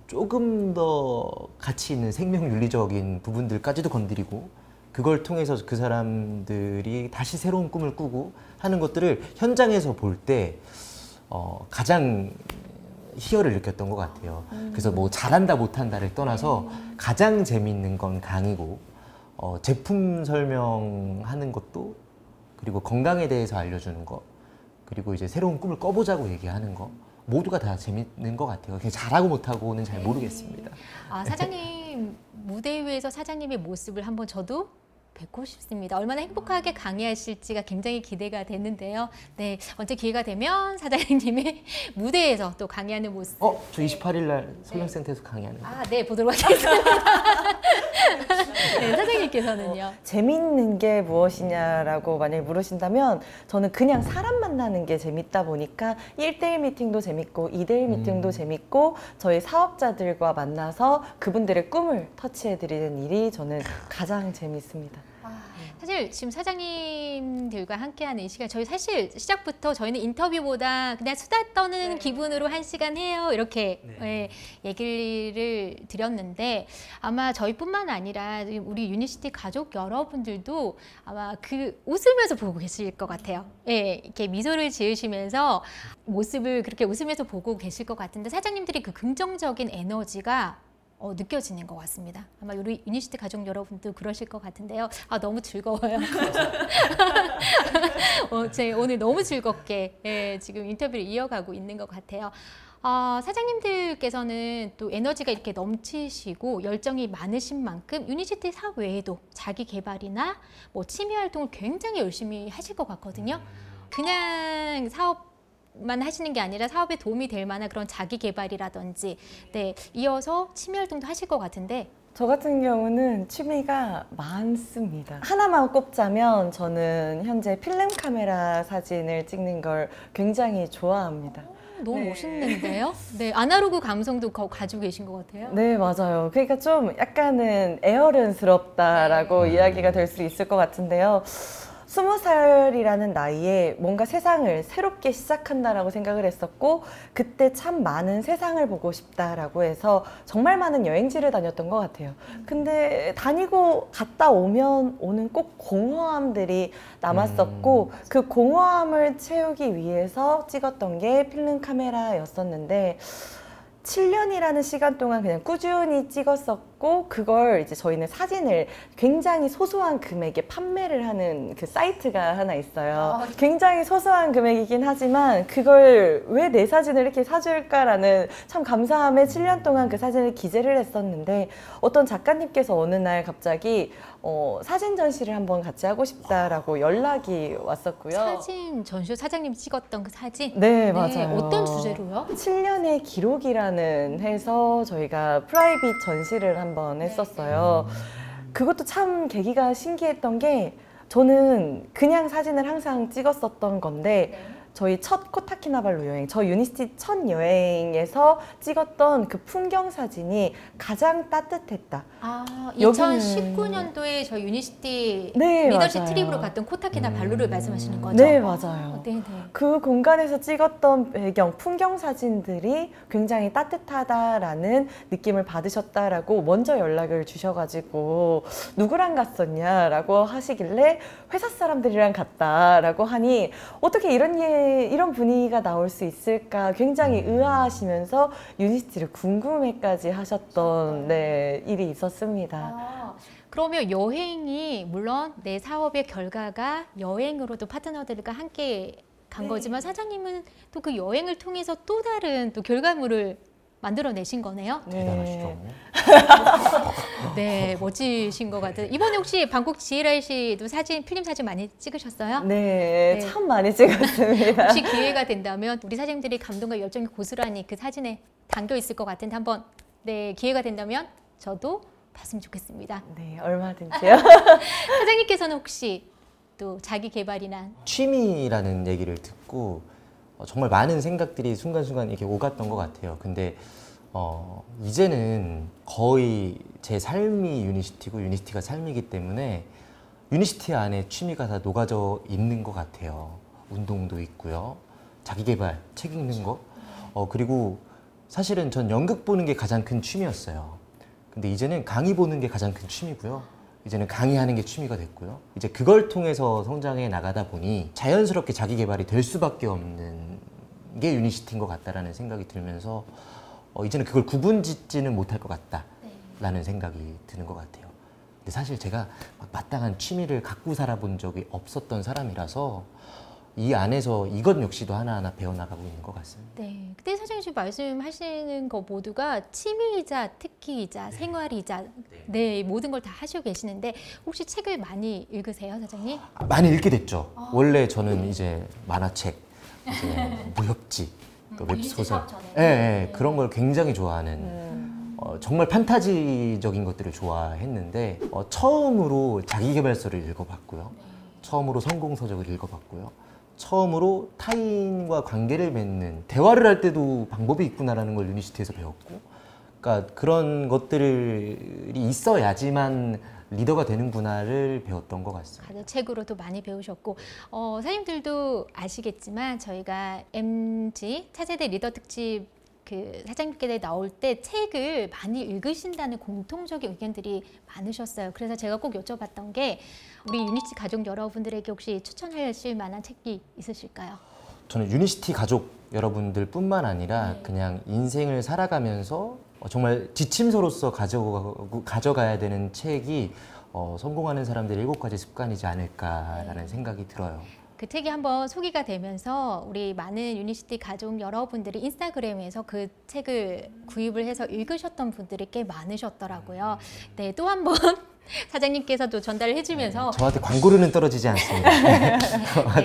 조금 더 가치 있는 생명윤리적인 부분들까지도 건드리고 그걸 통해서 그 사람들이 다시 새로운 꿈을 꾸고 하는 것들을 현장에서 볼 때 가장 희열을 느꼈던 것 같아요. 그래서 뭐 잘한다 못한다를 떠나서 가장 재미있는 건 강의고, 제품 설명하는 것도, 그리고 건강에 대해서 알려주는 거, 그리고 이제 새로운 꿈을 꿔보자고 얘기하는 거, 모두가 다 재밌는 것 같아요. 그냥 잘하고 못하고는 잘 모르겠습니다. 사장님 무대 위에서 사장님의 모습을 한번 저도 뵙고 싶습니다. 얼마나 행복하게 강의하실지가 굉장히 기대가 되는데요. 네, 언제 기회가 되면 사장님의 무대에서 또 강의하는 모습. 저 28일 날 설명센터에서 강의하는 거. 네, 보도록 하겠습니다. 네, 사장님께서는요. 재밌는 게 무엇이냐라고 만약에 물으신다면 저는 그냥 사람 만나는 게 재밌다 보니까 1대1 미팅도 재밌고 2대1 미팅도 재밌고 저희 사업자들과 만나서 그분들의 꿈을 터치해드리는 일이 저는 가장 재밌습니다. 사실 지금 사장님들과 함께하는 이 시간, 저희 사실 시작부터 저희는 인터뷰보다 그냥 수다 떠는 기분으로 한 시간 해요, 이렇게 얘기를 드렸는데, 아마 저희뿐만 아니라 우리 유니시티 가족 여러분들도 아마 그 웃으면서 보고 계실 것 같아요. 이렇게 미소를 지으시면서 모습을 그렇게 웃으면서 보고 계실 것 같은데, 사장님들이 그 긍정적인 에너지가 느껴지는 것 같습니다. 아마 우리 유니시티 가족 여러분도 그러실 것 같은데요. 너무 즐거워요. 오늘 너무 즐겁게 지금 인터뷰를 이어가고 있는 것 같아요. 사장님들께서는 또 에너지가 이렇게 넘치시고 열정이 많으신 만큼 유니시티 사업 외에도 자기 개발이나 뭐 취미 활동을 굉장히 열심히 하실 것 같거든요. 그냥 사업만 하시는 게 아니라 사업에 도움이 될 만한 그런 자기 개발이라든지 네, 이어서 취미 활동도 하실 것 같은데 저 같은 경우는 취미가 많습니다. 하나만 꼽자면 저는 현재 필름 카메라 사진을 찍는 걸 굉장히 좋아합니다. 너무 네. 멋있는데요? 네, 아날로그 감성도 가지고 계신 것 같아요. 네, 맞아요. 그러니까 좀 약간은 애어른스럽다라고 이야기가 될 수 있을 것 같은데요. 20살이라는 나이에 뭔가 세상을 새롭게 시작한다라고 생각을 했었고 그때 참 많은 세상을 보고 싶다라고 해서 정말 많은 여행지를 다녔던 것 같아요. 근데 다니고 갔다 오면 오는 꼭 공허함들이 남았었고 그 공허함을 채우기 위해서 찍었던 게 필름 카메라였었는데 7년이라는 시간 동안 그냥 꾸준히 찍었었고 그걸 이제 저희는 사진을 굉장히 소소한 금액에 판매를 하는 그 사이트가 하나 있어요. 굉장히 소소한 금액이긴 하지만 그걸 왜 내 사진을 이렇게 사줄까라는 참 감사함에 7년 동안 그 사진을 기재를 했었는데 어떤 작가님께서 어느 날 갑자기 사진 전시를 한번 같이 하고 싶다라고 연락이 왔었고요. 사진 전시 사장님이 찍었던 그 사진? 네, 맞아요. 어떤 주제로요? 7년의 기록이라는 해서 저희가 프라이빗 전시를 한번 했었어요. 그것도 참 계기가 신기했던 게 저는 그냥 사진을 항상 찍었었던 건데 저희 첫 코타키나발루 여행, 저 유니시티 첫 여행에서 찍었던 그 풍경 사진이 가장 따뜻했다. 2019년도에 저희 유니시티 네, 리더십 맞아요. 트립으로 갔던 코타키나발루를 말씀하시는 거죠? 네, 맞아요. 네. 그 공간에서 찍었던 배경, 풍경 사진들이 굉장히 따뜻하다라는 느낌을 받으셨다라고 먼저 연락을 주셔가지고 누구랑 갔었냐라고 하시길래 회사 사람들이랑 갔다라고 하니 어떻게 이런 분위기가 나올 수 있을까 굉장히 의아하시면서 유니시티를 궁금해까지 하셨던 일이 있었습니다. 그러면 여행이 물론 내 사업의 결과가 여행으로도 파트너들과 함께 간 거지만 사장님은 또 그 여행을 통해서 또 다른 또 결과물을 만들어내신 거네요. 대단하시죠. 네, 멋지신 것 같아요. 이번에 혹시 방콕 GLIC도 필름 사진 많이 찍으셨어요? 네, 참 많이 찍었습니다. 혹시 기회가 된다면 우리 사장님들이 감동과 열정이 고스란히 그 사진에 담겨 있을 것 같은데 한번 기회가 된다면 저도 봤으면 좋겠습니다. 네, 얼마든지요. 사장님께서는 혹시 또 자기 개발이나 취미라는 얘기를 듣고 정말 많은 생각들이 순간순간 이렇게 오갔던 것 같아요. 근데 이제는 거의 제 삶이 유니시티고 유니시티가 삶이기 때문에 유니시티 안에 취미가 다 녹아져 있는 것 같아요. 운동도 있고요. 자기 개발, 책 읽는 거. 그리고 사실은 전 연극 보는 게 가장 큰 취미였어요. 근데 이제는 강의 보는 게 가장 큰 취미고요. 이제는 강의하는 게 취미가 됐고요. 이제 그걸 통해서 성장해 나가다 보니 자연스럽게 자기 개발이 될 수밖에 없는 게 유니시티인 것 같다라는 생각이 들면서 이제는 그걸 구분짓지는 못할 것 같다라는 생각이 드는 것 같아요. 근데 사실 제가 마땅한 취미를 갖고 살아본 적이 없었던 사람이라서 이 안에서 이것 역시도 하나하나 배워나가고 있는 것 같습니다. 네, 그때 사장님 지금 말씀하시는 거 모두가 취미이자 특기이자 생활이자 모든 걸 다 하시고 계시는데 혹시 책을 많이 읽으세요, 사장님? 많이 읽게 됐죠. 원래 저는 이제 만화책, 이제 무협지, 또 웹소설, 그런 걸 굉장히 좋아하는 정말 판타지적인 것들을 좋아했는데 처음으로 자기계발서를 읽어봤고요. 처음으로 성공서적을 읽어봤고요. 처음으로 타인과 관계를 맺는 대화를 할 때도 방법이 있구나라는 걸 유니시티에서 배웠고, 그러니까 그런 것들이 있어야지만 리더가 되는구나를 배웠던 것 같습니다. 책으로도 많이 배우셨고 사장님들도 아시겠지만 저희가 MG 차세대 리더 특집 그 사장님께 나올 때 책을 많이 읽으신다는 공통적인 의견들이 많으셨어요. 그래서 제가 꼭 여쭤봤던 게 우리 유니시티 가족 여러분들에게 혹시 추천하실 만한 책이 있으실까요? 저는 유니시티 가족 여러분들 뿐만 아니라 그냥 인생을 살아가면서 정말 지침서로서 가져가야 되는 책이 성공하는 사람들의 7가지 습관이지 않을까라는 생각이 들어요. 그 책이 한번 소개가 되면서 우리 많은 유니시티 가족 여러분들이 인스타그램에서 그 책을 구입을 해서 읽으셨던 분들이 꽤 많으셨더라고요. 네, 또 한 번 사장님께서도 전달을 해주면서 저한테 광고료는 떨어지지 않습니다. 네,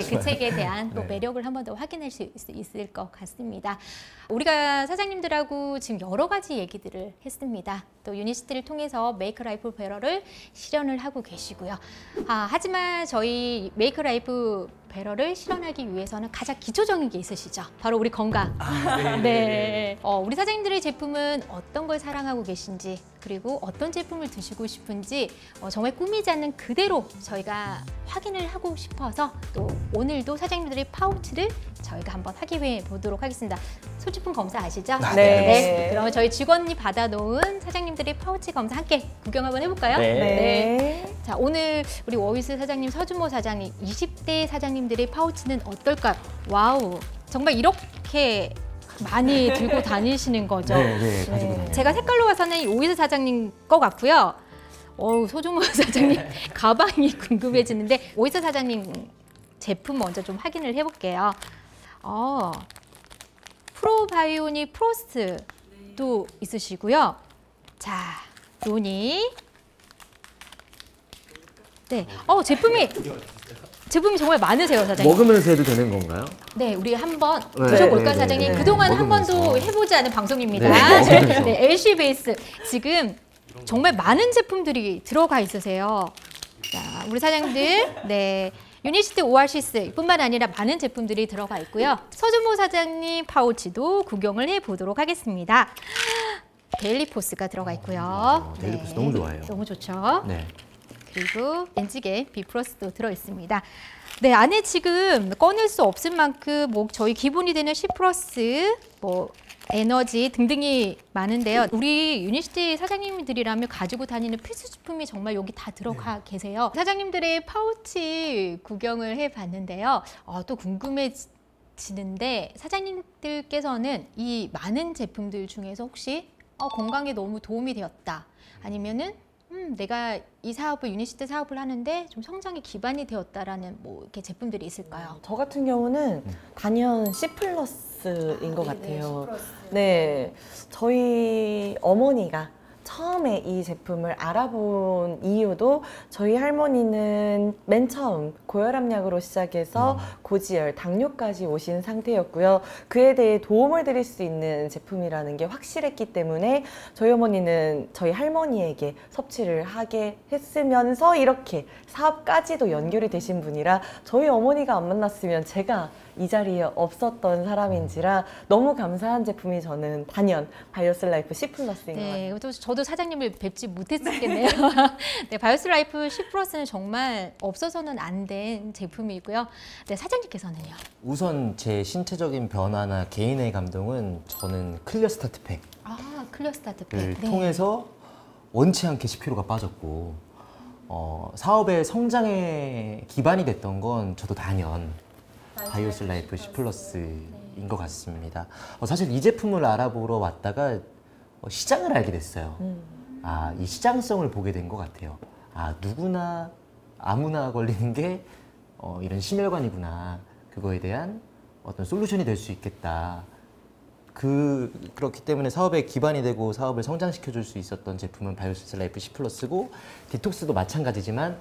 그 책에 대한 또 매력을 한 번 더 확인할 수 있을 것 같습니다. 우리가 사장님들하고 지금 여러 가지 얘기들을 했습니다. 또 유니시티를 통해서 메이크 라이프 배럴을 실현을 하고 계시고요. 하지만 저희 메이크 라이프 배럴을 실현하기 위해서는 가장 기초적인 게 있으시죠. 바로 우리 건강. 네. 우리 사장님들의 제품은 어떤 걸 사랑하고 계신지, 그리고 어떤 제품을 드시고 싶은지 정말 꾸미지 않는 그대로 저희가 확인을 하고 싶어서 또 오늘도 사장님들의 파우치를 저희가 한번 확인해 보도록 하겠습니다. 소지품 검사 아시죠? 네. 그러면 저희 직원이 받아놓은 사장님들의 파우치 검사 함께 구경 한번 해볼까요? 네. 자, 오늘 우리 워위스 사장님, 서준모 사장님, 20대 사장님들의 파우치는 어떨까? 와우, 정말 이렇게 많이 들고 다니시는 거죠? 네, 가지고 다녀요. 제가 색깔로 봐서는 이 오이스 사장님 거 같고요. 소준모 사장님 가방이 궁금해지는데 오이스 사장님 제품 먼저 좀 확인을 해볼게요. 프로바이오닉 프로스트도 있으시고요. 자, 요니. 네, 제품이 정말 많으세요, 사장님. 먹으면서 해도 되는 건가요? 네, 우리 한번 네, 드셔볼까요, 네, 사장님? 네. 그동안 한 먹으면서. 번도 해보지 않은 방송입니다. 네, 먹으면서. 네, LC 베이스. 지금 정말 많은 제품들이 들어가 있으세요. 자, 우리 사장님들, 네. 유니시티 오아시스 뿐만 아니라 많은 제품들이 들어가 있고요. 서준모 사장님 파우치도 구경을 해보도록 하겠습니다. 데일리포스가 들어가 있고요. 데일리포스 너무 좋아해요. 너무 좋죠. 네. 그리고 엔지게 비플러스도 들어있습니다. 네, 안에 지금 꺼낼 수 없을 만큼 저희 기본이 되는 C 플러스, 에너지 등등이 많은데요. 우리 유니시티 사장님들이라면 가지고 다니는 필수품이 정말 여기 다 들어가 계세요. 사장님들의 파우치 구경을 해봤는데요. 또 궁금해지는데 사장님들께서는 이 많은 제품들 중에서 혹시 건강에 너무 도움이 되었다, 아니면은 내가 이 사업을 유니시티 사업을 하는데 좀 성장에 기반이 되었다라는 이렇게 제품들이 있을까요? 저 같은 경우는 단연 C 플러스인 것 같아요. 네, 저희 어머니가 처음에 이 제품을 알아본 이유도 저희 할머니는 맨 처음 고혈압약으로 시작해서 고지혈, 당뇨까지 오신 상태였고요. 그에 대해 도움을 드릴 수 있는 제품이라는 게 확실했기 때문에 저희 어머니는 저희 할머니에게 섭취를 하게 했으면서 이렇게 사업까지도 연결이 되신 분이라 저희 어머니가 안 만났으면 제가 이 자리에 없었던 사람인지라 너무 감사한 제품이 저는 단연 바이오스 라이프 C 플러스인 것 같아요. 네, 저도 사장님을 뵙지 못했겠네요. 네, 바이오스 라이프 C 플러스는 정말 없어서는 안 된 제품이고요. 네, 사장님께서는요? 우선 제 신체적인 변화나 개인의 감동은 저는 클리어 스타트 팩을 클리어 스타트 팩. 네. 통해서 원치 않게 10kg가 빠졌고 사업의 성장에 기반이 됐던 건 저도 단연 바이오스 라이프 C 플러스인 것 같습니다. 사실 이 제품을 알아보러 왔다가 시장을 알게 됐어요. 이 시장성을 보게 된 것 같아요. 누구나 아무나 걸리는 게 이런 심혈관이구나. 그거에 대한 어떤 솔루션이 될 수 있겠다. 그렇기 때문에 사업의 기반이 되고 사업을 성장시켜 줄 수 있었던 제품은 바이오스 라이프 C 플러스고, 디톡스도 마찬가지지만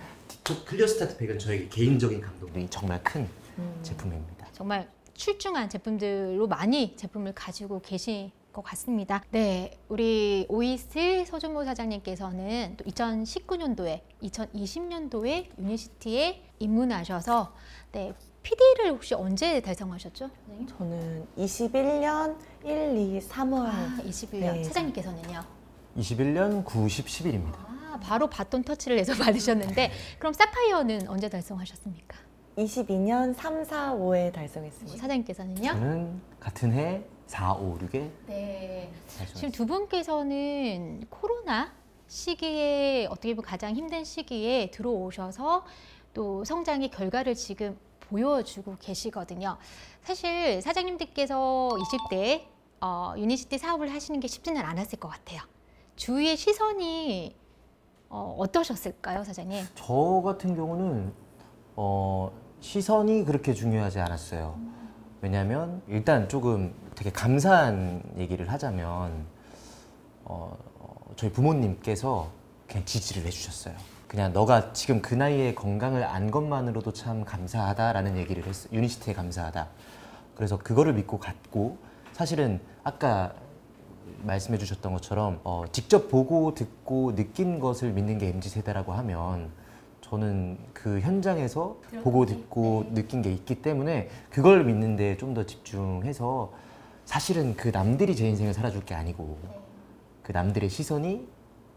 클리어 스타트 팩은 저에게 개인적인 감동이 정말 큰 제품입니다. 정말 출중한 제품들로 많이 제품을 가지고 계신 것 같습니다. 네, 우리 오이스 서준모 사장님께서는 또 2019년도에 2020년도에 유니시티에 입문하셔서 PD를 혹시 언제 달성하셨죠? 선생님? 저는 21년 1, 2, 3월 21년. 네. 사장님께서는요? 21년 9, 10, 10일입니다. 바로 바톤 터치를 해서 받으셨는데 그럼 사파이어는 언제 달성하셨습니까? 22년 3, 4, 5에 달성했습니다. 사장님께서는요? 저는 같은 해 4, 5, 6에 네. 지금 두 분께서는 코로나 시기에 어떻게 보면 가장 힘든 시기에 들어오셔서 또 성장의 결과를 지금 보여주고 계시거든요. 사실 사장님들께서 20대 유니시티 사업을 하시는 게 쉽지는 않았을 것 같아요. 주위의 시선이 어떠셨을까요, 사장님? 저 같은 경우는 시선이 그렇게 중요하지 않았어요. 왜냐하면 일단 조금 되게 감사한 얘기를 하자면 저희 부모님께서 그냥 지지를 해주셨어요. 그냥 너가 지금 그 나이에 건강을 안 것만으로도 참 감사하다라는 얘기를 했어요. 유니시티에 감사하다. 그래서 그거를 믿고 갔고, 사실은 아까 말씀해 주셨던 것처럼 직접 보고 듣고 느낀 것을 믿는 게 MZ세대라고 하면 저는 그 현장에서 보고 듣고 느낀 게 있기 때문에 그걸 믿는 데 좀 더 집중해서, 사실은 그 남들이 제 인생을 살아줄 게 아니고 그 남들의 시선이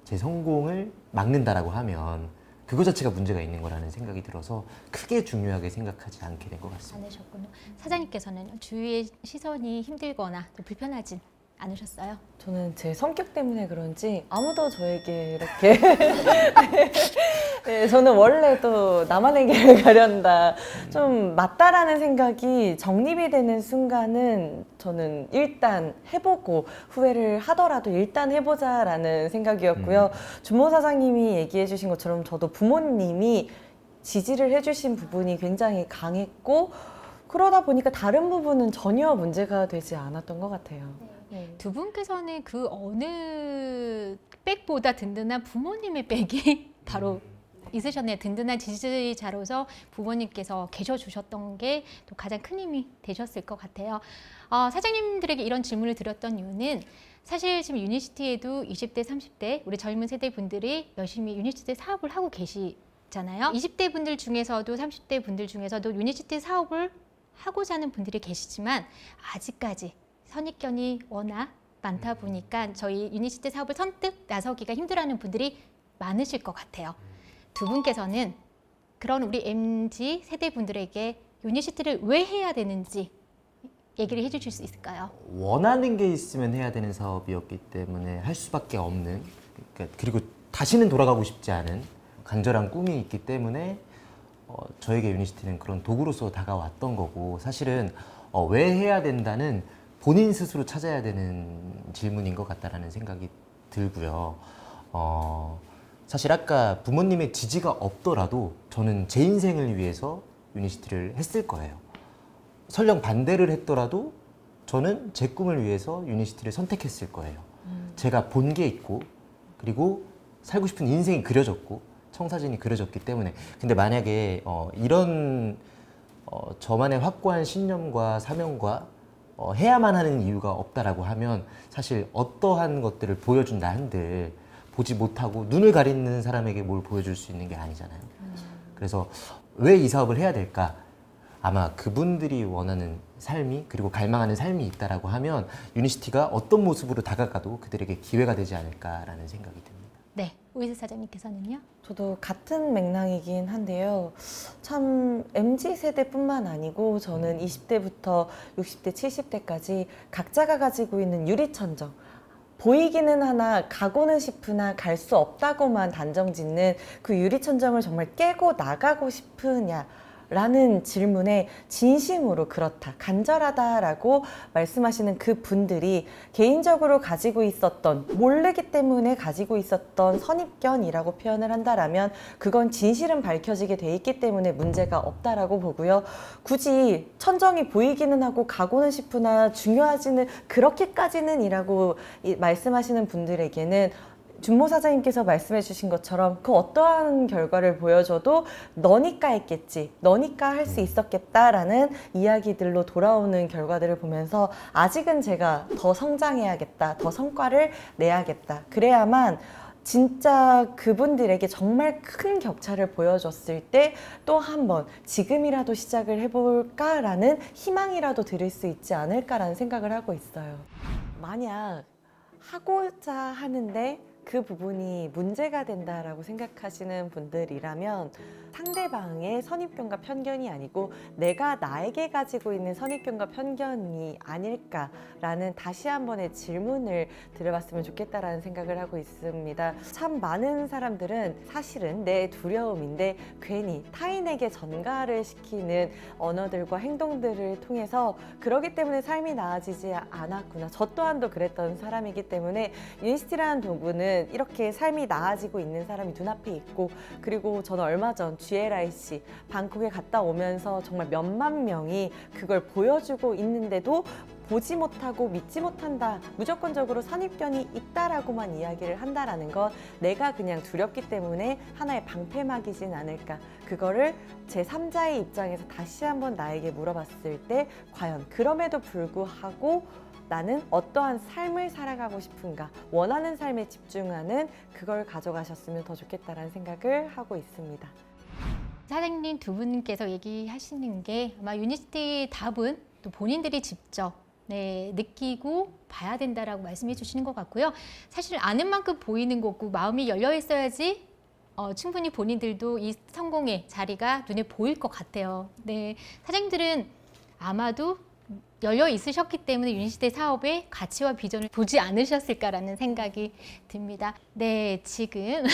제 성공을 막는다라고 하면 그거 자체가 문제가 있는 거라는 생각이 들어서 크게 중요하게 생각하지 않게 된 것 같습니다. 않으셨군요. 사장님께서는 주위의 시선이 힘들거나 불편하진 않으셨어요? 저는 제 성격 때문에 그런지 아무도 저에게 이렇게 네, 저는 원래 또 나만의 길을 가련다, 좀 맞다라는 생각이 정립이 되는 순간은 저는 일단 해보고 후회를 하더라도 일단 해보자라는 생각이었고요. 준모 사장님이 얘기해 주신 것처럼 저도 부모님이 지지를 해주신 부분이 굉장히 강했고, 그러다 보니까 다른 부분은 전혀 문제가 되지 않았던 것 같아요. 네. 두 분께서는 그 어느 백보다 든든한 부모님의 백이 바로 있으셨네요. 든든한 지지자로서 부모님께서 계셔주셨던 게 또 가장 큰 힘이 되셨을 것 같아요. 사장님들에게 이런 질문을 드렸던 이유는 사실 지금 유니시티에도 20대, 30대 우리 젊은 세대 분들이 열심히 유니시티 사업을 하고 계시잖아요. 20대 분들 중에서도 30대 분들 중에서도 유니시티 사업을 하고자 하는 분들이 계시지만 아직까지 선입견이 워낙 많다 보니까 저희 유니시티 사업을 선뜻 나서기가 힘들어하는 분들이 많으실 것 같아요. 두 분께서는 그런 우리 MZ 세대 분들에게 유니시티를 왜 해야 되는지 얘기를 해주실 수 있을까요? 원하는 게 있으면 해야 되는 사업이었기 때문에 할 수밖에 없는, 그리고 다시는 돌아가고 싶지 않은 간절한 꿈이 있기 때문에 저에게 유니시티는 그런 도구로서 다가왔던 거고, 사실은 왜 해야 된다는 본인 스스로 찾아야 되는 질문인 것 같다라는 생각이 들고요. 사실 아까 부모님의 지지가 없더라도 저는 제 인생을 위해서 유니시티를 했을 거예요. 설령 반대를 했더라도 저는 제 꿈을 위해서 유니시티를 선택했을 거예요. 제가 본 게 있고, 그리고 살고 싶은 인생이 그려졌고, 청사진이 그려졌기 때문에. 근데 만약에 이런 저만의 확고한 신념과 사명과 해야만 하는 이유가 없다라고 하면 사실 어떠한 것들을 보여준다 한들 보지 못하고 눈을 가리는 사람에게 뭘 보여줄 수 있는 게 아니잖아요. 그래서 왜 이 사업을 해야 될까? 아마 그분들이 원하는 삶이, 그리고 갈망하는 삶이 있다라고 하면 유니시티가 어떤 모습으로 다가가도 그들에게 기회가 되지 않을까라는 생각이 듭니다. 네, 오이스 사장님께서는요? 저도 같은 맥락이긴 한데요. 참 MZ세대뿐만 아니고 저는 20대부터 60대, 70대까지 각자가 가지고 있는 유리천정, 보이기는 하나 가고는 싶으나 갈 수 없다고만 단정짓는 그 유리천정을 정말 깨고 나가고 싶으냐 라는 질문에 진심으로 그렇다, 간절하다라고 말씀하시는 그 분들이 개인적으로 가지고 있었던, 모르기 때문에 가지고 있었던 선입견이라고 표현을 한다라면 그건 진실은 밝혀지게 돼 있기 때문에 문제가 없다라고 보고요. 굳이 천정이 보이기는 하고 가고는 싶으나 중요하지는 그렇게까지는 이라고 말씀하시는 분들에게는 준모 사장님께서 말씀해 주신 것처럼 그 어떠한 결과를 보여줘도 너니까 했겠지, 너니까 할 수 있었겠다라는 이야기들로 돌아오는 결과들을 보면서 아직은 제가 더 성장해야겠다, 더 성과를 내야겠다, 그래야만 진짜 그분들에게 정말 큰 격차를 보여줬을 때 또 한 번 지금이라도 시작을 해볼까라는 희망이라도 드릴 수 있지 않을까라는 생각을 하고 있어요. 만약 하고자 하는데 그 부분이 문제가 된다라고 생각하시는 분들이라면 상대방의 선입견과 편견이 아니고 내가 나에게 가지고 있는 선입견과 편견이 아닐까라는 다시 한 번의 질문을 드려봤으면 좋겠다라는 생각을 하고 있습니다. 참 많은 사람들은 사실은 내 두려움인데 괜히 타인에게 전가를 시키는 언어들과 행동들을 통해서 그러기 때문에 삶이 나아지지 않았구나, 저 또한도 그랬던 사람이기 때문에 유니시티라는 도구는 저는 이렇게 삶이 나아지고 있는 사람이 눈앞에 있고, 그리고 저는 얼마 전 GLIC 방콕에 갔다 오면서 정말 몇만 명이 그걸 보여주고 있는데도 보지 못하고 믿지 못한다, 무조건적으로 선입견이 있다라고만 이야기를 한다라는 건 내가 그냥 두렵기 때문에 하나의 방패막이진 않을까. 그거를 제3자의 입장에서 다시 한번 나에게 물어봤을 때 과연 그럼에도 불구하고 나는 어떠한 삶을 살아가고 싶은가, 원하는 삶에 집중하는 그걸 가져가셨으면 더 좋겠다라는 생각을 하고 있습니다. 사장님 두 분께서 얘기하시는 게 아마 유니시티 답은 또 본인들이 직접 느끼고 봐야 된다라고 말씀해 주시는 것 같고요. 사실 아는 만큼 보이는 거고 마음이 열려 있어야지 충분히 본인들도 이 성공의 자리가 눈에 보일 것 같아요. 네, 사장님들은 아마도 열려 있으셨기 때문에 유니시티 사업의 가치와 비전을 보지 않으셨을까라는 생각이 듭니다. 네, 지금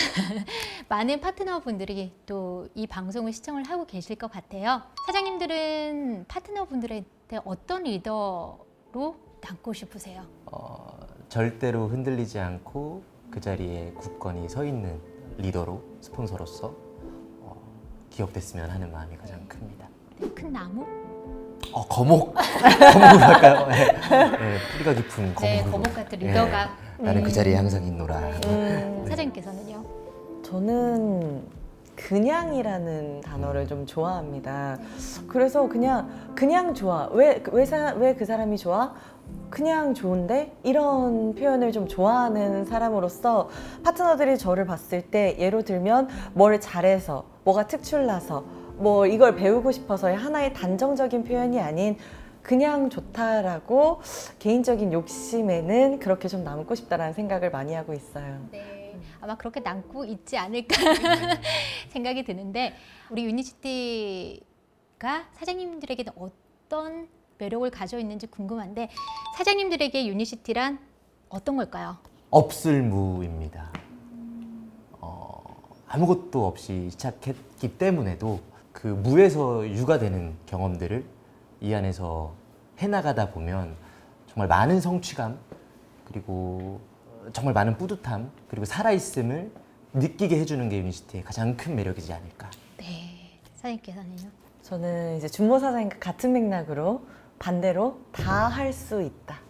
많은 파트너분들이 또 이 방송을 시청을 하고 계실 것 같아요. 사장님들은 파트너분들한테 어떤 리더로 남고 싶으세요? 절대로 흔들리지 않고 그 자리에 굳건히 서 있는 리더로, 스폰서로서 기억됐으면 하는 마음이 가장 큽니다. 네, 큰 나무? 거목으로 할까요? 네, 뿌리가 깊은 거목으로. 네, 거목 같은 리더가. 나는 그 자리에 항상 있노라. 사장님께서는요? 저는 그냥이라는 단어를 좀 좋아합니다. 그래서 그냥 좋아. 왜 그 사람이 좋아? 그냥 좋은데? 이런 표현을 좀 좋아하는 사람으로서 파트너들이 저를 봤을 때 예로 들면 뭘 잘해서, 뭐가 특출나서, 뭐 이걸 배우고 싶어서의 하나의 단정적인 표현이 아닌 그냥 좋다라고 개인적인 욕심에는 그렇게 좀 남고 싶다라는 생각을 많이 하고 있어요. 네, 아마 그렇게 남고 있지 않을까 생각이 드는데, 우리 유니시티가 사장님들에게는 어떤 매력을 가지고 있는지 궁금한데, 사장님들에게 유니시티란 어떤 걸까요? 없을무입니다. 아무것도 없이 시작했기 때문에도 그 무에서 유가 되는 경험들을 이 안에서 해나가다 보면 정말 많은 성취감, 그리고 정말 많은 뿌듯함, 그리고 살아있음을 느끼게 해주는 게 유니시티의 가장 큰 매력이지 않을까. 네, 사장님께서는요? 저는 이제 준모 사장님과 같은 맥락으로 반대로 다 할 수 있다.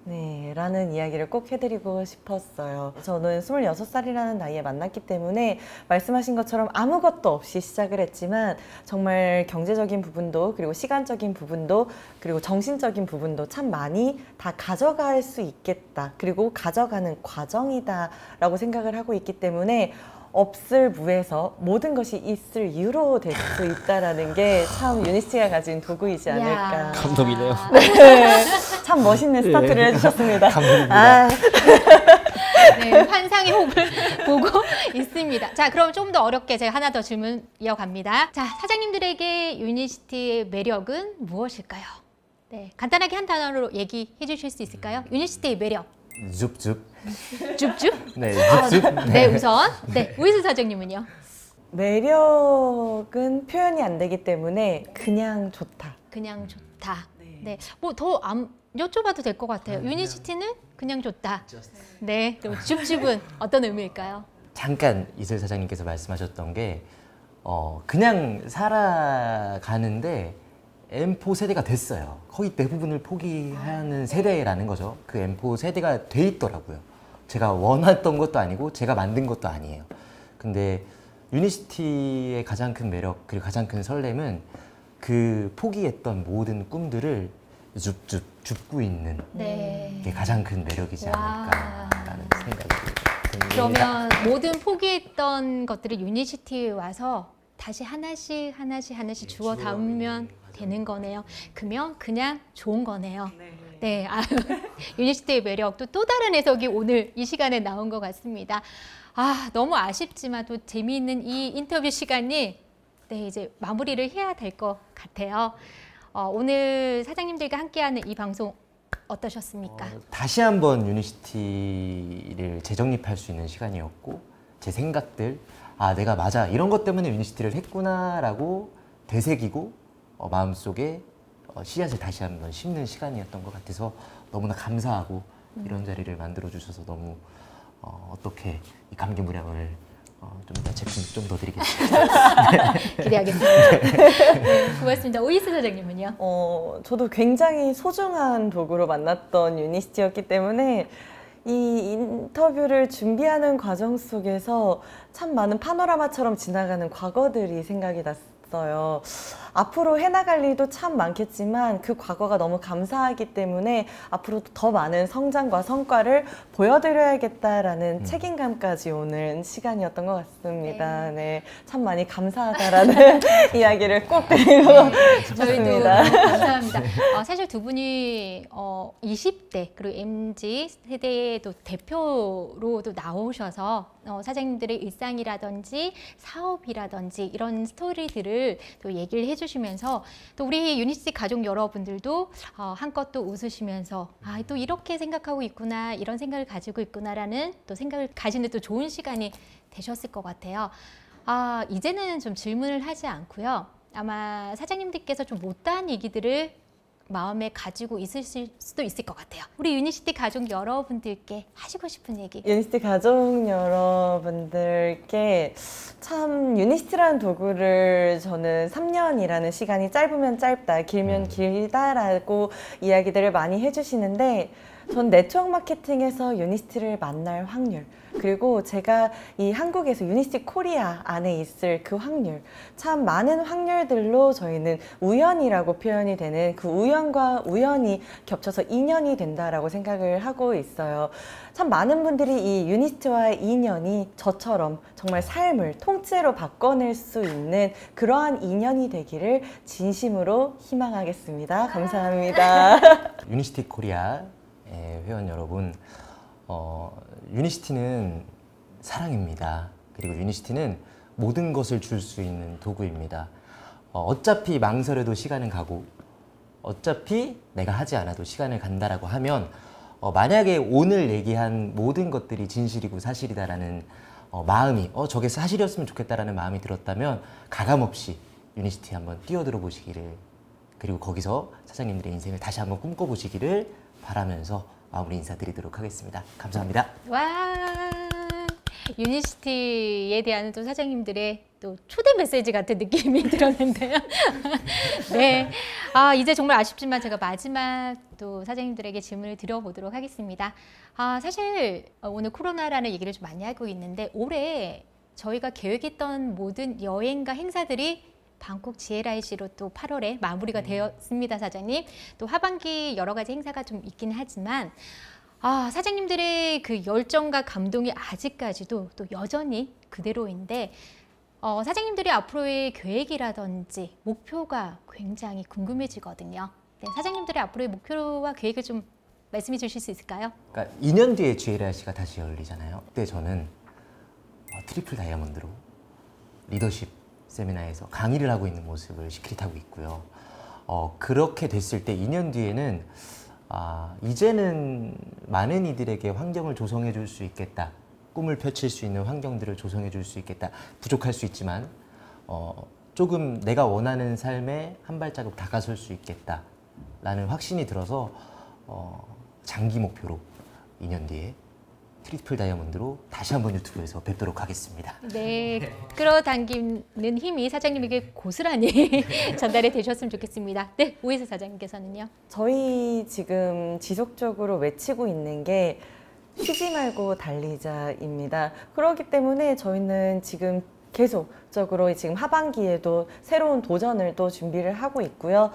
네, 라는 이야기를 꼭 해드리고 싶었어요. 저는 26살이라는 나이에 만났기 때문에 말씀하신 것처럼 아무것도 없이 시작을 했지만 정말 경제적인 부분도, 그리고 시간적인 부분도, 그리고 정신적인 부분도 참 많이 다 가져갈 수 있겠다, 그리고 가져가는 과정이다 라고 생각을 하고 있기 때문에 없을 무에서 모든 것이 있을 유로 될 수 있다라는 게 참 유니시티가 가진 도구이지 않을까. 감동이네요. 네, 참 멋있는 스타트를 해주셨습니다. 감사합니다. 네, 환상의 호흡을 보고 있습니다. 자, 그럼 좀 더 어렵게 제가 하나 더 질문 이어갑니다. 자, 사장님들에게 유니시티의 매력은 무엇일까요? 네, 간단하게 한 단어로 얘기해 주실 수 있을까요? 유니시티의 매력. 줍줍. 줍줍? 네, 줍줍. 네, 우선. 네, 우희수 사장님은요? 매력은 표현이 안 되기 때문에 그냥 좋다. 그냥 좋다. 네, 뭐 더 여쭤봐도 될 것 같아요. 유니시티는 그냥 좋다. 네, 그럼 줍줍은 어떤 의미일까요? 잠깐 이슬 사장님께서 말씀하셨던 게 그냥 살아가는데 M4 세대가 됐어요. 거의 대부분을 포기하는 세대라는 거죠. 그 M4 세대가 돼 있더라고요. 제가 원했던 것도 아니고 제가 만든 것도 아니에요. 근데 유니시티의 가장 큰 매력, 그리고 가장 큰 설렘은 그 포기했던 모든 꿈들을 줍줍 줍고 있는 네. 게 가장 큰 매력이지 않을까라는 생각이 듭니다. 그러면 모든 포기했던 것들을 유니시티에 와서 다시 하나씩 주워 담으면 되는 거네요. 그러면 그냥 좋은 거네요. 네, 유니시티의 매력도 또 다른 해석이 오늘 이 시간에 나온 것 같습니다. 너무 아쉽지만 또 재미있는 이 인터뷰 시간이 이제 마무리를 해야 될 것 같아요. 오늘 사장님들과 함께하는 이 방송 어떠셨습니까? 다시 한번 유니시티를 재정립할 수 있는 시간이었고, 제 생각들, 내가 맞아, 이런 것 때문에 유니시티를 했구나라고 되새기고 마음속에 씨앗을 다시 한번 심는 시간이었던 것 같아서 너무나 감사하고 이런 자리를 만들어 주셔서 너무 어떻게 이 감개무량을 좀 이따 제품 좀 더 드리겠습니다. 기대하겠습니다. 네, 고맙습니다. 오이스 사장님은요? 저도 굉장히 소중한 도구로 만났던 유니시티였기 때문에 이 인터뷰를 준비하는 과정 속에서 참 많은 파노라마처럼 지나가는 과거들이 생각이 났어요. 앞으로 해나갈 일도 참 많겠지만 그 과거가 너무 감사하기 때문에 앞으로 더 많은 성장과 성과를 보여드려야겠다라는 책임감까지 오는 시간이었던 것 같습니다. 네, 참 많이 감사하다라는 이야기를 꼭 드리고 저희도 싶습니다. 감사합니다. 사실 두 분이 20대 그리고 MZ 세대의 대표로도 나오셔서 사장님들의 일상이라든지 사업이라든지 이런 스토리들을 또 얘기를 해주시면서 또 우리 유니시티 가족 여러분들도 한껏 또 웃으시면서 또 이렇게 생각하고 있구나, 이런 생각을 가지고 있구나라는 또 생각을 가지는 또 좋은 시간이 되셨을 것 같아요. 이제는 좀 질문을 하지 않고요. 아마 사장님들께서 좀 못다한 얘기들을 마음에 가지고 있을 수도 있을 것 같아요. 우리 유니시티 가족 여러분들께 하시고 싶은 얘기. 유니시티 가족 여러분들께 참 유니시티라는 도구를 저는 3년이라는 시간이 짧으면 짧다, 길면 길다라고 이야기들을 많이 해주시는데 전 네트워크 마케팅에서 유니시티를 만날 확률, 그리고 제가 이 한국에서 유니시티 코리아 안에 있을 그 확률, 참 많은 확률들로 저희는 우연이라고 표현이 되는 그 우연과 우연이 겹쳐서 인연이 된다라고 생각을 하고 있어요. 참 많은 분들이 이 유니시티와의 인연이 저처럼 정말 삶을 통째로 바꿔낼 수 있는 그러한 인연이 되기를 진심으로 희망하겠습니다. 감사합니다. 유니시티 코리아 회원 여러분, 유니시티는 사랑입니다. 그리고 유니시티는 모든 것을 줄 수 있는 도구입니다. 어차피 망설여도 시간은 가고 어차피 내가 하지 않아도 시간을 간다라고 하면 만약에 오늘 얘기한 모든 것들이 진실이고 사실이다라는 마음이 저게 사실이었으면 좋겠다라는 마음이 들었다면 가감없이 유니시티 한번 뛰어들어 보시기를, 그리고 거기서 사장님들의 인생을 다시 한번 꿈꿔보시기를 바라면서 마무리 인사드리도록 하겠습니다. 감사합니다. 와, 유니시티에 대한 또 사장님들의 또 초대 메시지 같은 느낌이 들었는데요. 네, 이제 정말 아쉽지만 제가 마지막 또 사장님들에게 질문을 드려보도록 하겠습니다. 사실 오늘 코로나라는 얘기를 좀 많이 하고 있는데 올해 저희가 계획했던 모든 여행과 행사들이 방콕 GLIC로 또 8월에 마무리가 되었습니다, 사장님. 또 하반기 여러 가지 행사가 좀 있긴 하지만 사장님들의 그 열정과 감동이 아직까지도 또 여전히 그대로인데 사장님들의 앞으로의 계획이라든지 목표가 굉장히 궁금해지거든요. 네, 사장님들의 앞으로의 목표와 계획을 좀 말씀해 주실 수 있을까요? 그러니까 2년 뒤에 GLIC가 다시 열리잖아요. 그때 저는 트리플 다이아몬드로 리더십 세미나에서 강의를 하고 있는 모습을 시크릿하고 있고요. 그렇게 됐을 때 2년 뒤에는 이제는 많은 이들에게 환경을 조성해 줄 수 있겠다. 꿈을 펼칠 수 있는 환경들을 조성해 줄 수 있겠다. 부족할 수 있지만 조금 내가 원하는 삶에 한 발자국 다가설 수 있겠다 라는 확신이 들어서 장기 목표로 2년 뒤에 트리플 다이아몬드로 다시 한번 유튜브에서 뵙도록 하겠습니다. 네, 끌어당기는 힘이 사장님에게 고스란히 전달이 되셨으면 좋겠습니다. 네, 오혜수 사장님께서는요? 저희 지금 지속적으로 외치고 있는 게 쉬지 말고 달리자입니다. 그렇기 때문에 저희는 지금 계속적으로 지금 하반기에도 새로운 도전을 또 준비를 하고 있고요.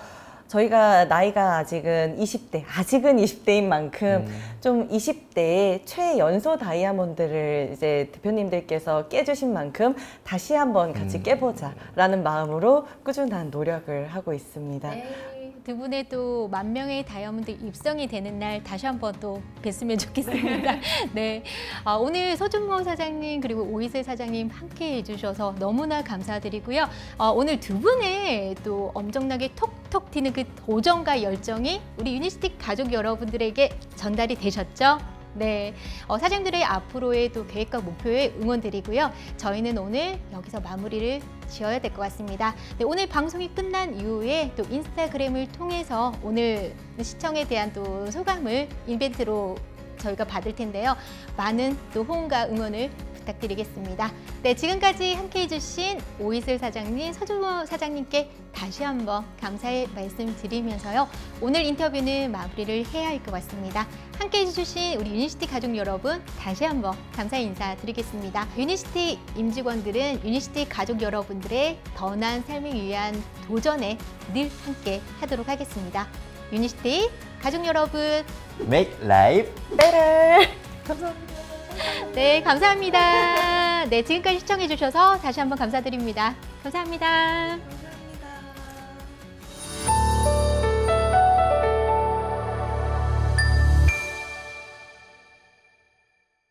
저희가 나이가 아직은 20대인 만큼 좀 20대의 최연소 다이아몬드를 이제 대표님들께서 깨주신 만큼 다시 한번 같이 깨보자라는 마음으로 꾸준한 노력을 하고 있습니다. 네, 두 분의 또 10,000명의 다이아몬드 입성이 되는 날 다시 한번 또 뵀으면 좋겠습니다. 네, 오늘 서준모 사장님 그리고 오이슬 사장님 함께 해주셔서 너무나 감사드리고요. 오늘 두 분의 또 엄청나게 톡톡 튀는 그 도전과 열정이 우리 유니시티 가족 여러분들에게 전달이 되셨죠? 네, 사장들의 앞으로의 또 계획과 목표에 응원드리고요. 저희는 오늘 여기서 마무리를 지어야 될 것 같습니다. 네, 오늘 방송이 끝난 이후에 또 인스타그램을 통해서 오늘 시청에 대한 또 소감을 이벤트로 저희가 받을 텐데요. 많은 또 호응과 응원을 부탁드리겠습니다. 네, 지금까지 함께해 주신 오이슬 사장님, 서주호 사장님께 다시 한번 감사의 말씀 드리면서요. 오늘 인터뷰는 마무리를 해야 할 것 같습니다. 함께해 주신 우리 유니시티 가족 여러분, 다시 한번 감사의 인사 드리겠습니다. 유니시티 임직원들은 유니시티 가족 여러분들의 더 나은 삶을 위한 도전에 늘 함께 하도록 하겠습니다. 유니시티 가족 여러분, Make life better. 감사합니다. 네, 감사합니다. 네, 지금까지 시청해 주셔서 다시 한번 감사드립니다. 감사합니다.